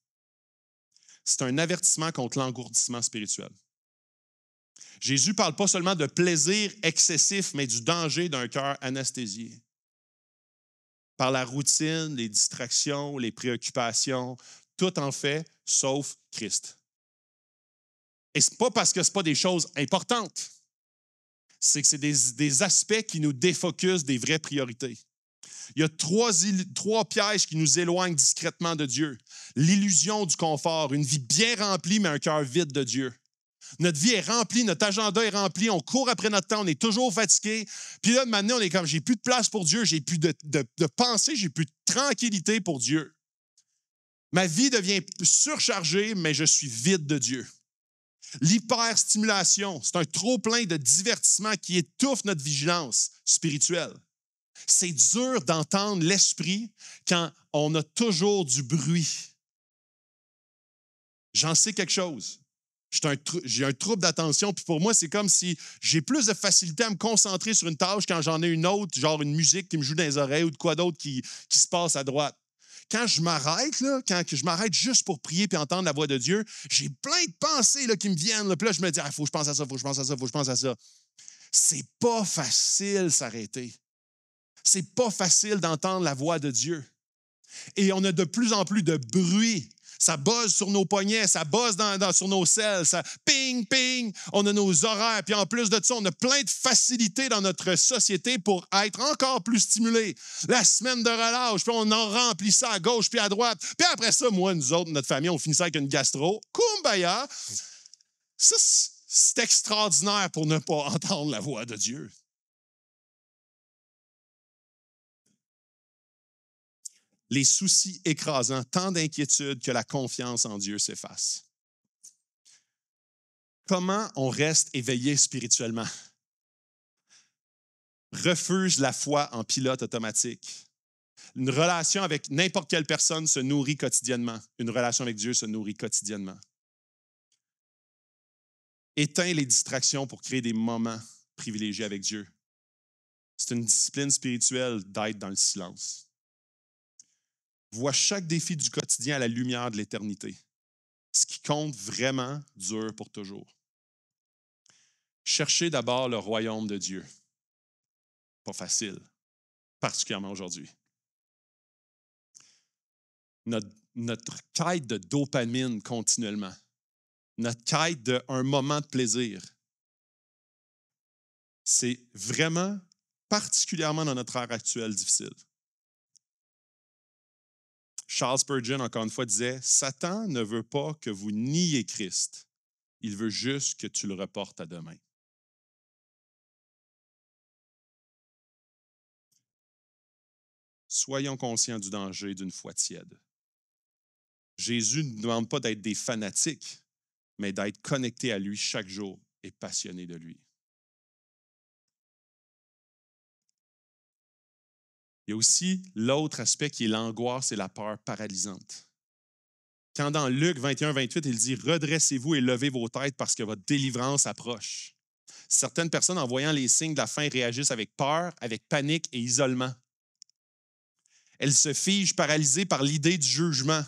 [SPEAKER 1] C'est un avertissement contre l'engourdissement spirituel. Jésus ne parle pas seulement de plaisir excessif, mais du danger d'un cœur anesthésié par la routine, les distractions, les préoccupations, tout en fait, sauf Christ. Et ce n'est pas parce que ce n'est pas des choses importantes, c'est que c'est des aspects qui nous défocusent des vraies priorités. Il y a 3 pièges qui nous éloignent discrètement de Dieu. L'illusion du confort, une vie bien remplie, mais un cœur vide de Dieu. Notre vie est remplie, notre agenda est rempli, on court après notre temps, on est toujours fatigué. Puis là, maintenant, on est comme, j'ai plus de place pour Dieu, j'ai plus de pensée, j'ai plus de tranquillité pour Dieu. Ma vie devient surchargée, mais je suis vide de Dieu. L'hyperstimulation, c'est un trop-plein de divertissement qui étouffe notre vigilance spirituelle. C'est dur d'entendre l'esprit quand on a toujours du bruit. J'en sais quelque chose. J'ai un trouble d'attention, puis pour moi, c'est comme si j'ai plus de facilité à me concentrer sur une tâche quand j'en ai une autre, genre une musique qui me joue dans les oreilles ou de quoi d'autre qui se passe à droite. Quand je m'arrête, quand je m'arrête juste pour prier et entendre la voix de Dieu, j'ai plein de pensées là, qui me viennent. Là, puis là, je me dis, il faut que je pense à ça, il faut que je pense à ça, il faut que je pense à ça. C'est pas facile s'arrêter. C'est pas facile d'entendre la voix de Dieu. Et on a de plus en plus de bruit. Ça buzz sur nos poignets, ça buzz sur nos selles, ça ping, ping, on a nos horaires. Puis en plus de ça, on a plein de facilités dans notre société pour être encore plus stimulés. La semaine de relâche, puis on en remplit ça à gauche puis à droite. Puis après ça, moi, nous autres, notre famille, on finit ça avec une gastro. Kumbaya! Ça, c'est extraordinaire pour ne pas entendre la voix de Dieu. Les soucis écrasants, tant d'inquiétude que la confiance en Dieu s'efface. Comment on reste éveillé spirituellement? Refuse la foi en pilote automatique. Une relation avec n'importe quelle personne se nourrit quotidiennement. Une relation avec Dieu se nourrit quotidiennement. Éteins les distractions pour créer des moments privilégiés avec Dieu. C'est une discipline spirituelle d'être dans le silence. Vois chaque défi du quotidien à la lumière de l'éternité. Ce qui compte vraiment dure pour toujours. Cherchez d'abord le royaume de Dieu. Pas facile, particulièrement aujourd'hui. Notre quête de dopamine continuellement, notre quête d'un moment de plaisir, c'est vraiment particulièrement dans notre ère actuelle difficile. Charles Spurgeon, encore une fois, disait « Satan ne veut pas que vous niez Christ. Il veut juste que tu le reportes à demain. » Soyons conscients du danger d'une foi tiède. Jésus ne demande pas d'être des fanatiques, mais d'être connectés à lui chaque jour et passionnés de lui. Il y a aussi l'autre aspect qui est l'angoisse et la peur paralysante. quand dans Luc 21-28, il dit « Redressez-vous et levez vos têtes parce que votre délivrance approche. » Certaines personnes, en voyant les signes de la fin, réagissent avec peur, avec panique et isolement. Elles se figent paralysées par l'idée du jugement.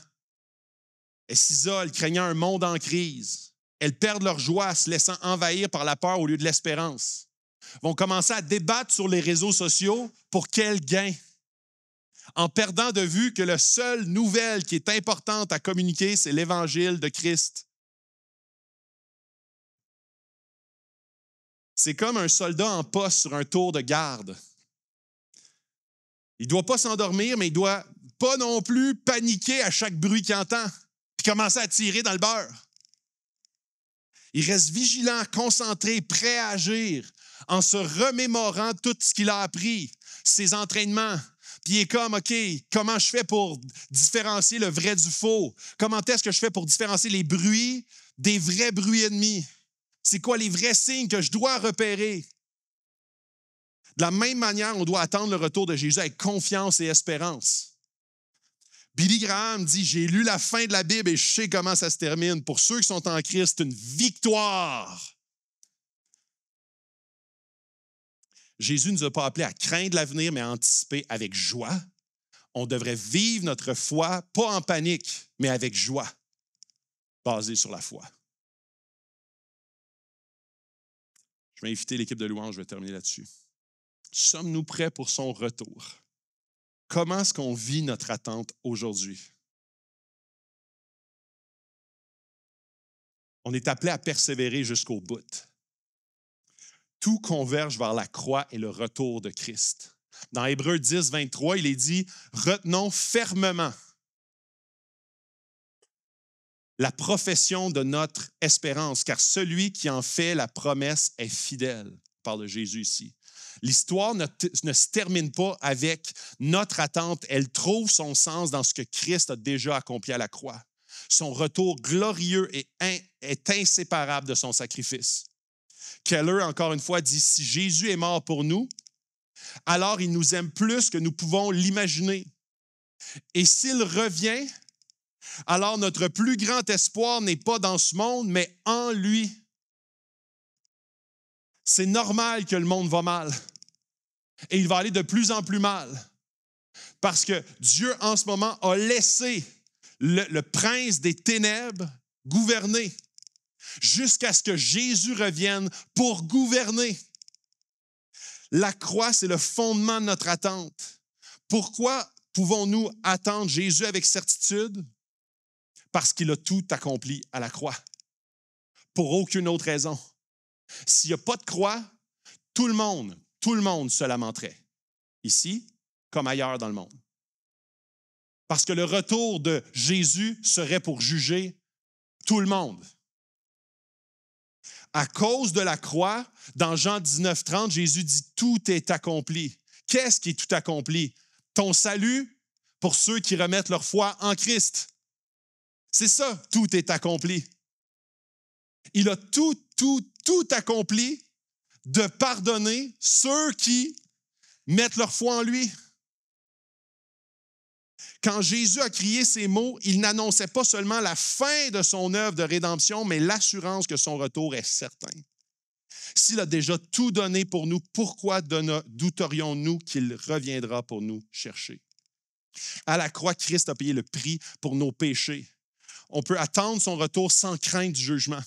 [SPEAKER 1] Elles s'isolent, craignant un monde en crise. Elles perdent leur joie, se laissant envahir par la peur au lieu de l'espérance. Vont commencer à débattre sur les réseaux sociaux pour quel gain? En perdant de vue que la seule nouvelle qui est importante à communiquer, c'est l'Évangile de Christ. C'est comme un soldat en poste sur un tour de garde. Il ne doit pas s'endormir, mais il ne doit pas non plus paniquer à chaque bruit qu'il entend, puis commencer à tirer dans le beurre. Il reste vigilant, concentré, prêt à agir, en se remémorant tout ce qu'il a appris, ses entraînements. Puis il est comme, OK, comment je fais pour différencier le vrai du faux? Comment est-ce que je fais pour différencier les bruits des vrais bruits ennemis? C'est quoi les vrais signes que je dois repérer? De la même manière, on doit attendre le retour de Jésus avec confiance et espérance. Billy Graham dit, j'ai lu la fin de la Bible et je sais comment ça se termine. Pour ceux qui sont en Christ, c'est une victoire. Jésus ne nous a pas appelés à craindre l'avenir, mais à anticiper avec joie. On devrait vivre notre foi, pas en panique, mais avec joie, basée sur la foi. Je vais inviter l'équipe de louange, je vais terminer là-dessus. Sommes-nous prêts pour son retour? Comment est-ce qu'on vit notre attente aujourd'hui? On est appelé à persévérer jusqu'au bout. Tout converge vers la croix et le retour de Christ. Dans Hébreux 10, 23, il est dit « Retenons fermement la profession de notre espérance, car celui qui en fait la promesse est fidèle. » On parle de Jésus ici. L'histoire ne se termine pas avec notre attente. Elle trouve son sens dans ce que Christ a déjà accompli à la croix. Son retour glorieux est inséparable de son sacrifice. Keller, encore une fois, dit « Si Jésus est mort pour nous, alors il nous aime plus que nous pouvons l'imaginer. Et s'il revient, alors notre plus grand espoir n'est pas dans ce monde, mais en lui. » C'est normal que le monde va mal. Et il va aller de plus en plus mal. Parce que Dieu, en ce moment, a laissé le prince des ténèbres gouverner jusqu'à ce que Jésus revienne pour gouverner. La croix, c'est le fondement de notre attente. Pourquoi pouvons-nous attendre Jésus avec certitude? Parce qu'il a tout accompli à la croix. Pour aucune autre raison. S'il n'y a pas de croix, tout le monde se lamenterait. Ici, comme ailleurs dans le monde. Parce que le retour de Jésus serait pour juger tout le monde. À cause de la croix, dans Jean 19, 30, Jésus dit « Tout est accompli ». Qu'est-ce qui est tout accompli? Ton salut pour ceux qui remettent leur foi en Christ. C'est ça, tout est accompli. Il a tout accompli de pardonner ceux qui mettent leur foi en lui. Quand Jésus a crié ces mots, il n'annonçait pas seulement la fin de son œuvre de rédemption, mais l'assurance que son retour est certain. S'il a déjà tout donné pour nous, pourquoi douterions-nous qu'il reviendra pour nous chercher? À la croix, Christ a payé le prix pour nos péchés. On peut attendre son retour sans crainte du jugement.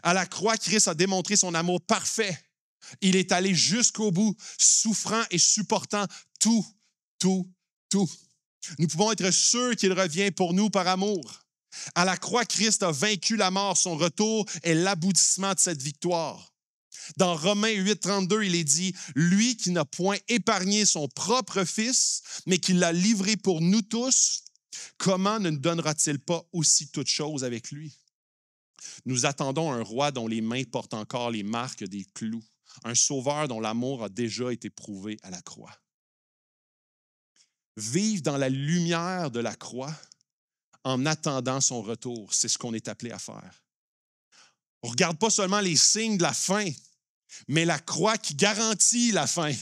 [SPEAKER 1] À la croix, Christ a démontré son amour parfait. Il est allé jusqu'au bout, souffrant et supportant tout. Nous pouvons être sûrs qu'il revient pour nous par amour. À la croix, Christ a vaincu la mort. Son retour est l'aboutissement de cette victoire. Dans Romains 8, 32, il est dit « Lui qui n'a point épargné son propre Fils, mais qui l'a livré pour nous tous, comment ne nous donnera-t-il pas aussi toutes choses avec lui? » Nous attendons un roi dont les mains portent encore les marques des clous, un sauveur dont l'amour a déjà été prouvé à la croix. Vivre dans la lumière de la croix en attendant son retour, c'est ce qu'on est appelé à faire. On ne regarde pas seulement les signes de la fin, mais la croix qui garantit la fin.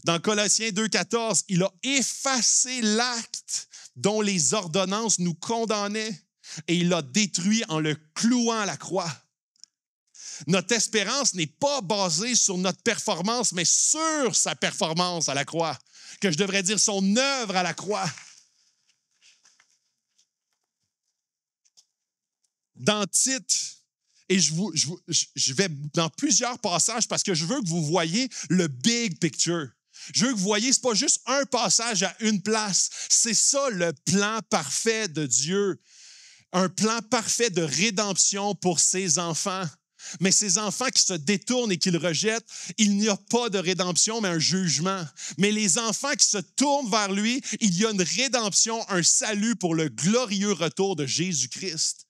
[SPEAKER 1] Dans Colossiens 2,14, il a effacé l'acte dont les ordonnances nous condamnaient, et il l'a détruit en le clouant à la croix. Notre espérance n'est pas basée sur notre performance, mais sur sa performance à la croix, que je devrais dire son œuvre à la croix. Dans Tite, et je vais dans plusieurs passages parce que je veux que vous voyez le big picture. Je veux que vous voyez, ce n'est pas juste un passage à une place. C'est ça le plan parfait de Dieu. Un plan parfait de rédemption pour ses enfants. Mais ces enfants qui se détournent et qui le rejettent, il n'y a pas de rédemption, mais un jugement. Mais les enfants qui se tournent vers lui, il y a une rédemption, un salut pour le glorieux retour de Jésus-Christ,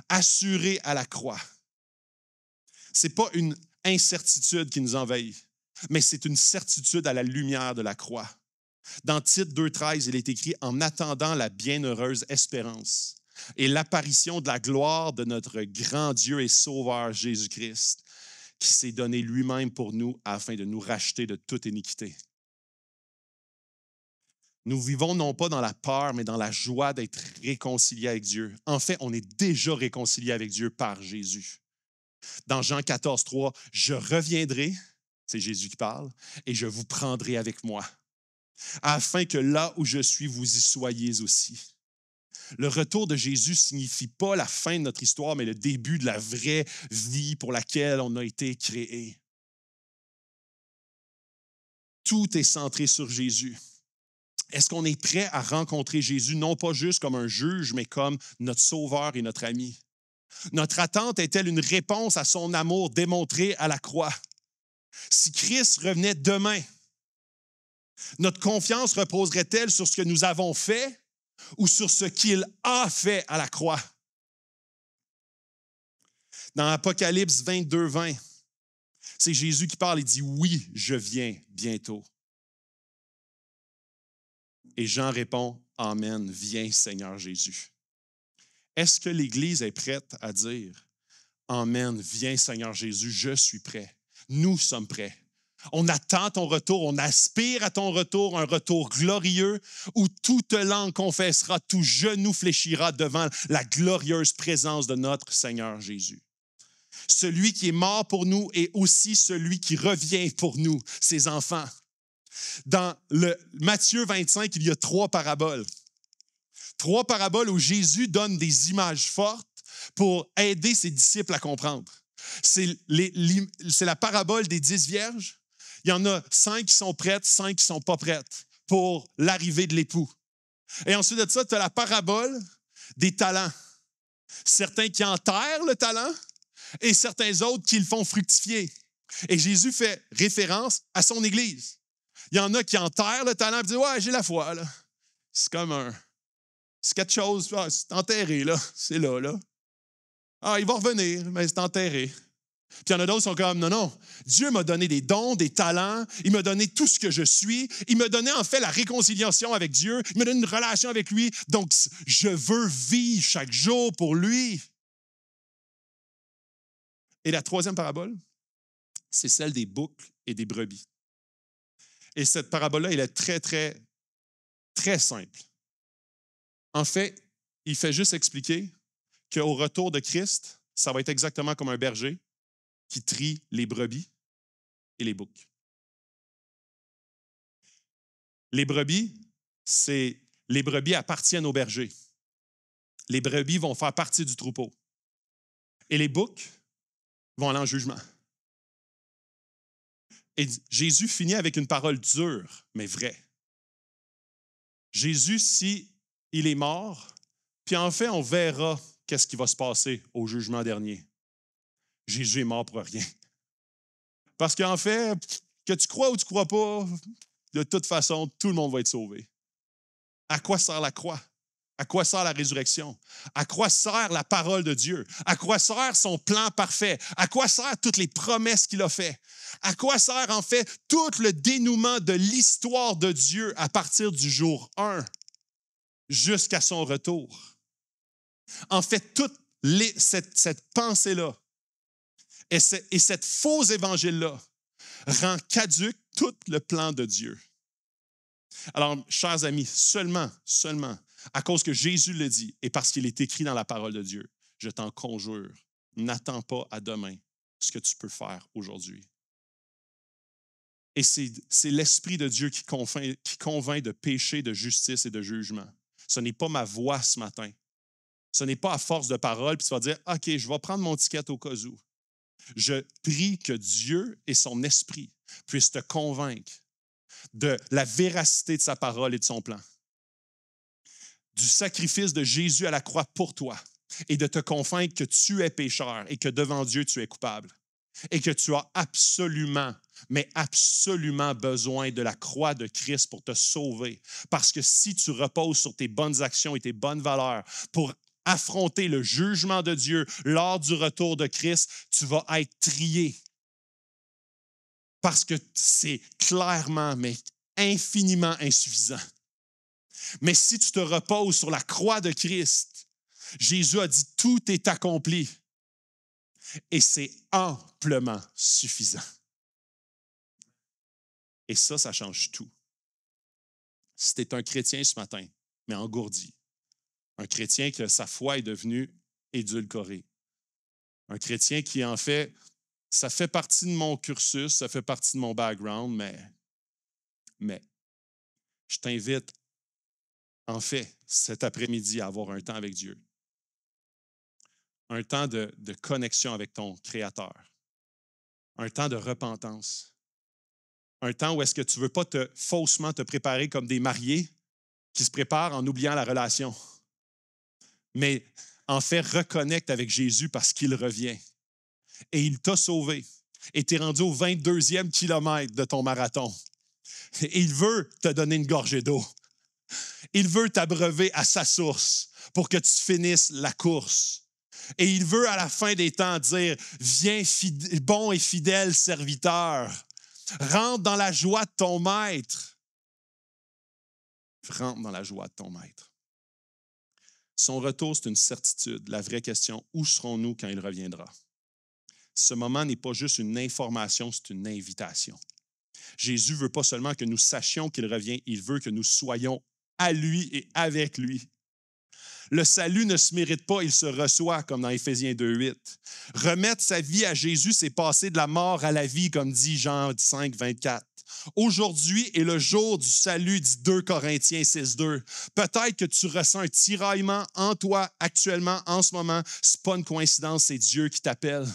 [SPEAKER 1] assuré à la croix. Ce n'est pas une incertitude qui nous envahit, mais c'est une certitude à la lumière de la croix. Dans Tite 2,13, il est écrit « En attendant la bienheureuse espérance » et l'apparition de la gloire de notre grand Dieu et Sauveur Jésus-Christ, qui s'est donné lui-même pour nous afin de nous racheter de toute iniquité. Nous vivons non pas dans la peur, mais dans la joie d'être réconciliés avec Dieu. En fait, on est déjà réconciliés avec Dieu par Jésus. Dans Jean 14,3, « Je reviendrai », c'est Jésus qui parle, « et je vous prendrai avec moi, afin que là où je suis, vous y soyez aussi. » Le retour de Jésus ne signifie pas la fin de notre histoire, mais le début de la vraie vie pour laquelle on a été créé. Tout est centré sur Jésus. Est-ce qu'on est prêt à rencontrer Jésus, non pas juste comme un juge, mais comme notre sauveur et notre ami? Notre attente est-elle une réponse à son amour démontré à la croix? Si Christ revenait demain, notre confiance reposerait-elle sur ce que nous avons fait ou sur ce qu'il a fait à la croix? Dans Apocalypse 22:20, c'est Jésus qui parle et dit « Oui, je viens bientôt. » Et Jean répond « Amen, viens Seigneur Jésus. » Est-ce que l'Église est prête à dire « Amen, viens Seigneur Jésus, je suis prêt. Nous sommes prêts. » On attend ton retour, on aspire à ton retour, un retour glorieux où toute langue confessera, tout genou fléchira devant la glorieuse présence de notre Seigneur Jésus. Celui qui est mort pour nous est aussi celui qui revient pour nous, ses enfants. Dans le Matthieu 25, il y a 3 paraboles. 3 paraboles où Jésus donne des images fortes pour aider ses disciples à comprendre. C'est la parabole des 10 vierges. Il y en a 5 qui sont prêtes, 5 qui ne sont pas prêtes pour l'arrivée de l'époux. Et ensuite de ça, tu as la parabole des talents. Certains qui enterrent le talent et certains autres qui le font fructifier. Et Jésus fait référence à son Église. Il y en a qui enterrent le talent et disent « Ouais, j'ai la foi. » là. C'est comme c'est quelque chose, c'est enterré, là. C'est là, là. Ah, il va revenir, mais c'est enterré. Puis il y en a d'autres qui sont comme, non, Dieu m'a donné des dons, des talents, il m'a donné tout ce que je suis, il m'a donné en fait la réconciliation avec Dieu, il m'a donné une relation avec lui, donc je veux vivre chaque jour pour lui. Et la 3e parabole, c'est celle des boucs et des brebis. Et cette parabole-là, elle est très, très, très simple. En fait, il fait juste expliquer qu'au retour de Christ, ça va être exactement comme un berger qui trie les brebis et les boucs. Les brebis appartiennent au berger. Les brebis vont faire partie du troupeau. Et les boucs vont aller en jugement. Et Jésus finit avec une parole dure, mais vraie. Jésus, s'il est mort, puis en fait, on verra qu'est-ce qui va se passer au jugement dernier. Jésus est mort pour rien. Parce qu'en fait, que tu crois ou tu ne crois pas, de toute façon, tout le monde va être sauvé. À quoi sert la croix? À quoi sert la résurrection? À quoi sert la parole de Dieu? À quoi sert son plan parfait? À quoi sert toutes les promesses qu'il a faites? À quoi sert en fait tout le dénouement de l'histoire de Dieu à partir du jour 1 jusqu'à son retour? En fait, toute cette pensée-là et cette faux évangile-là rend caduque tout le plan de Dieu. Alors, chers amis, seulement à cause que Jésus le dit et parce qu'il est écrit dans la parole de Dieu, je t'en conjure, n'attends pas à demain ce que tu peux faire aujourd'hui. Et c'est l'Esprit de Dieu qui convainc de péché, de justice et de jugement. Ce n'est pas ma voix ce matin. Ce n'est pas à force de parole, puis tu vas dire, OK, je vais prendre mon ticket au cas où. Je prie que Dieu et son Esprit puissent te convaincre de la véracité de sa parole et de son plan, du sacrifice de Jésus à la croix pour toi et de te convaincre que tu es pécheur et que devant Dieu, tu es coupable et que tu as absolument, mais absolument besoin de la croix de Christ pour te sauver. Parce que si tu reposes sur tes bonnes actions et tes bonnes valeurs pour affronter le jugement de Dieu lors du retour de Christ, tu vas être trié. Parce que c'est clairement, mais infiniment insuffisant. Mais si tu te reposes sur la croix de Christ, Jésus a dit, tout est accompli. Et c'est amplement suffisant. Et ça change tout. Si tu es un chrétien ce matin, mais engourdi, un chrétien que sa foi est devenue édulcorée, un chrétien qui, en fait, ça fait partie de mon cursus, ça fait partie de mon background, mais je t'invite, en fait, cet après-midi à avoir un temps avec Dieu. Un temps de connexion avec ton Créateur. Un temps de repentance. Un temps où est-ce que tu ne veux pas faussement te préparer comme des mariés qui se préparent en oubliant la relation. Mais en fait, reconnecte avec Jésus parce qu'il revient. Et il t'a sauvé. Et tu es rendu au 22e kilomètre de ton marathon. Et il veut te donner une gorgée d'eau. Il veut t'abreuver à sa source pour que tu finisses la course. Et il veut à la fin des temps dire, viens bon et fidèle serviteur, rentre dans la joie de ton maître. Rentre dans la joie de ton maître. Son retour, c'est une certitude. La vraie question, où serons-nous quand il reviendra? Ce moment n'est pas juste une information, c'est une invitation. Jésus ne veut pas seulement que nous sachions qu'il revient, il veut que nous soyons à lui et avec lui. Le salut ne se mérite pas, il se reçoit, comme dans Éphésiens 2,8. Remettre sa vie à Jésus, c'est passer de la mort à la vie, comme dit Jean 5, 24. Aujourd'hui est le jour du salut, dit 2 Corinthiens 6,2. Peut-être que tu ressens un tiraillement en toi actuellement, en ce moment. Ce n'est pas une coïncidence, c'est Dieu qui t'appelle.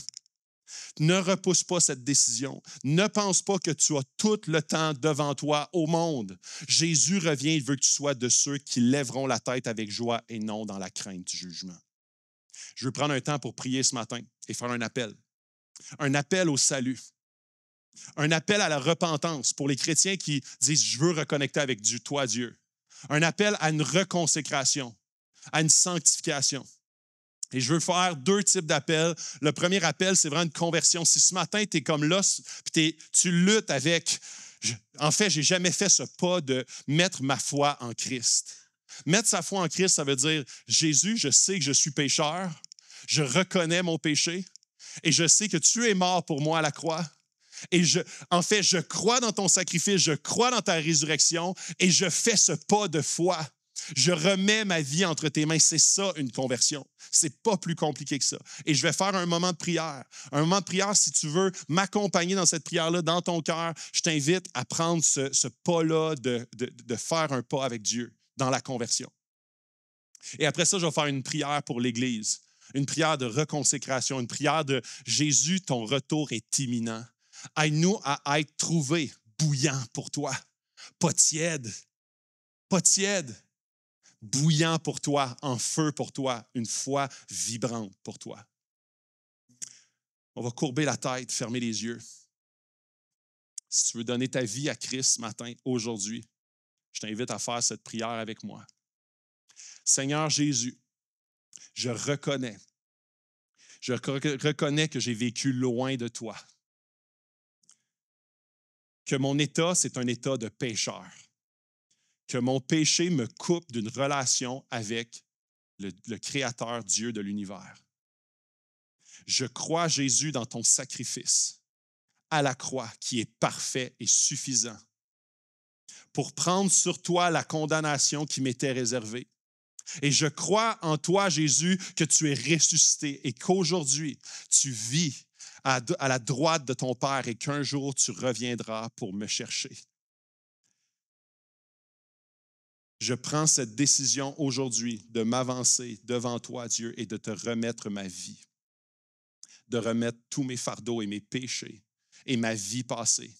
[SPEAKER 1] Ne repousse pas cette décision. Ne pense pas que tu as tout le temps devant toi au monde. Jésus revient, il veut que tu sois de ceux qui lèveront la tête avec joie et non dans la crainte du jugement. Je veux prendre un temps pour prier ce matin et faire un appel. Un appel au salut. Un appel à la repentance pour les chrétiens qui disent « Je veux reconnecter avec toi, Dieu ». Un appel à une reconsécration, à une sanctification. Et je veux faire 2 types d'appels. Le premier appel, c'est vraiment une conversion. Si ce matin, tu es comme là, puis tu luttes avec... En fait, je n'ai jamais fait ce pas de mettre ma foi en Christ. Mettre sa foi en Christ, ça veut dire, Jésus, je sais que je suis pécheur, je reconnais mon péché et je sais que tu es mort pour moi à la croix. Et en fait, je crois dans ton sacrifice, je crois dans ta résurrection et je fais ce pas de foi. Je remets ma vie entre tes mains. C'est ça, une conversion. C'est pas plus compliqué que ça. Et je vais faire un moment de prière. Un moment de prière, si tu veux m'accompagner dans cette prière-là, dans ton cœur, je t'invite à prendre ce pas-là de faire un pas avec Dieu dans la conversion. Et après ça, je vais faire une prière pour l'Église. Une prière de reconsécration, une prière de Jésus, ton retour est imminent. Aide-nous à être trouvés bouillants pour toi. Pas tiède. Pas tiède. Bouillant pour toi, en feu pour toi, une foi vibrante pour toi. On va courber la tête, fermer les yeux. Si tu veux donner ta vie à Christ ce matin, aujourd'hui, je t'invite à faire cette prière avec moi. Seigneur Jésus, je reconnais que j'ai vécu loin de toi. Que mon état, c'est un état de pécheur. Que mon péché me coupe d'une relation avec le Créateur, Dieu de l'univers. Je crois, Jésus, dans ton sacrifice à la croix qui est parfait et suffisant pour prendre sur toi la condamnation qui m'était réservée Et je crois en toi, Jésus, que tu es ressuscité et qu'aujourd'hui, tu vis à la droite de ton Père et qu'un jour, tu reviendras pour me chercher. Je prends cette décision aujourd'hui de m'avancer devant toi, Dieu, et de te remettre ma vie, de remettre tous mes fardeaux et mes péchés et ma vie passée.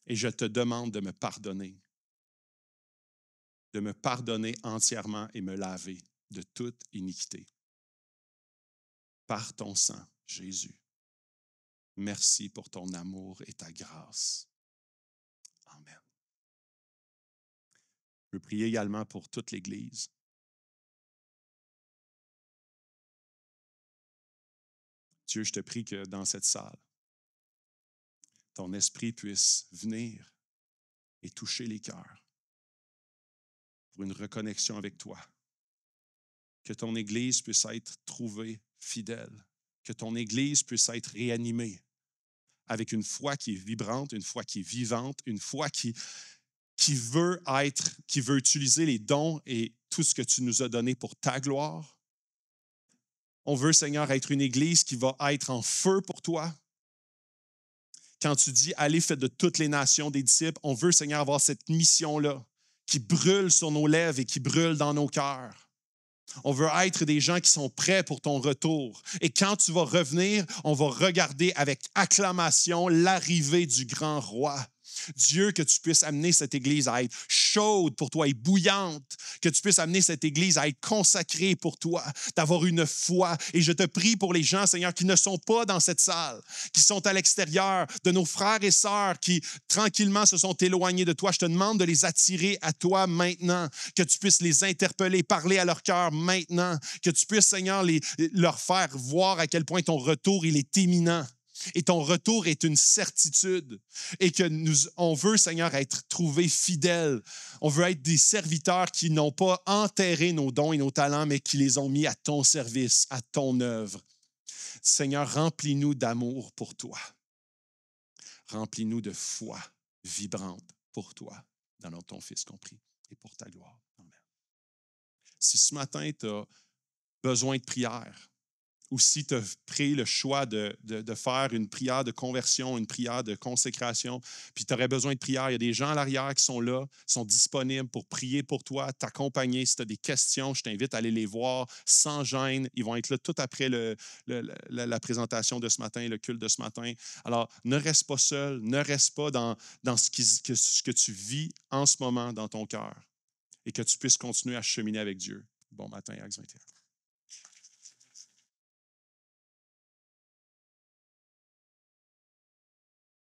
[SPEAKER 1] Et je te demande de me pardonner entièrement et me laver de toute iniquité. Par ton sang, Jésus. Merci pour ton amour et ta grâce. Amen. Je veux prier également pour toute l'Église. Dieu, je te prie que dans cette salle, ton esprit puisse venir et toucher les cœurs pour une reconnexion avec toi. Que ton Église puisse être trouvée fidèle. Que ton Église puisse être réanimée avec une foi qui est vibrante, une foi qui est vivante, une foi qui veut utiliser les dons et tout ce que tu nous as donné pour ta gloire. On veut, Seigneur, être une Église qui va être en feu pour toi. Quand tu dis « Allez, faites de toutes les nations des disciples », on veut, Seigneur, avoir cette mission-là qui brûle sur nos lèvres et qui brûle dans nos cœurs. On veut être des gens qui sont prêts pour ton retour. Et quand tu vas revenir, on va regarder avec acclamation l'arrivée du grand roi. Dieu, que tu puisses amener cette Église à être chaude pour toi et bouillante, que tu puisses amener cette Église à être consacrée pour toi, d'avoir une foi. Et je te prie pour les gens, Seigneur, qui ne sont pas dans cette salle, qui sont à l'extérieur, de nos frères et sœurs qui tranquillement se sont éloignés de toi. Je te demande de les attirer à toi maintenant, que tu puisses les interpeller, parler à leur cœur maintenant, que tu puisses, Seigneur, leur faire voir à quel point ton retour, il est imminent. Et ton retour est une certitude et que on veut, Seigneur, être trouvés fidèles. On veut être des serviteurs qui n'ont pas enterré nos dons et nos talents, mais qui les ont mis à ton service, à ton œuvre. Seigneur, remplis-nous d'amour pour toi. Remplis-nous de foi vibrante pour toi, dans le nom de ton Fils compris, et pour ta gloire. Amen. Si ce matin, tu as besoin de prière, ou si tu as pris le choix de faire une prière de conversion, une prière de consécration, puis tu aurais besoin de prière, il y a des gens à l'arrière qui sont là, sont disponibles pour prier pour toi, t'accompagner. Si tu as des questions, je t'invite à aller les voir sans gêne. Ils vont être là tout après la présentation de ce matin, le culte de ce matin. Alors, ne reste pas seul, ne reste pas dans ce que tu vis en ce moment dans ton cœur et que tu puisses continuer à cheminer avec Dieu. Bon matin, Acts 21.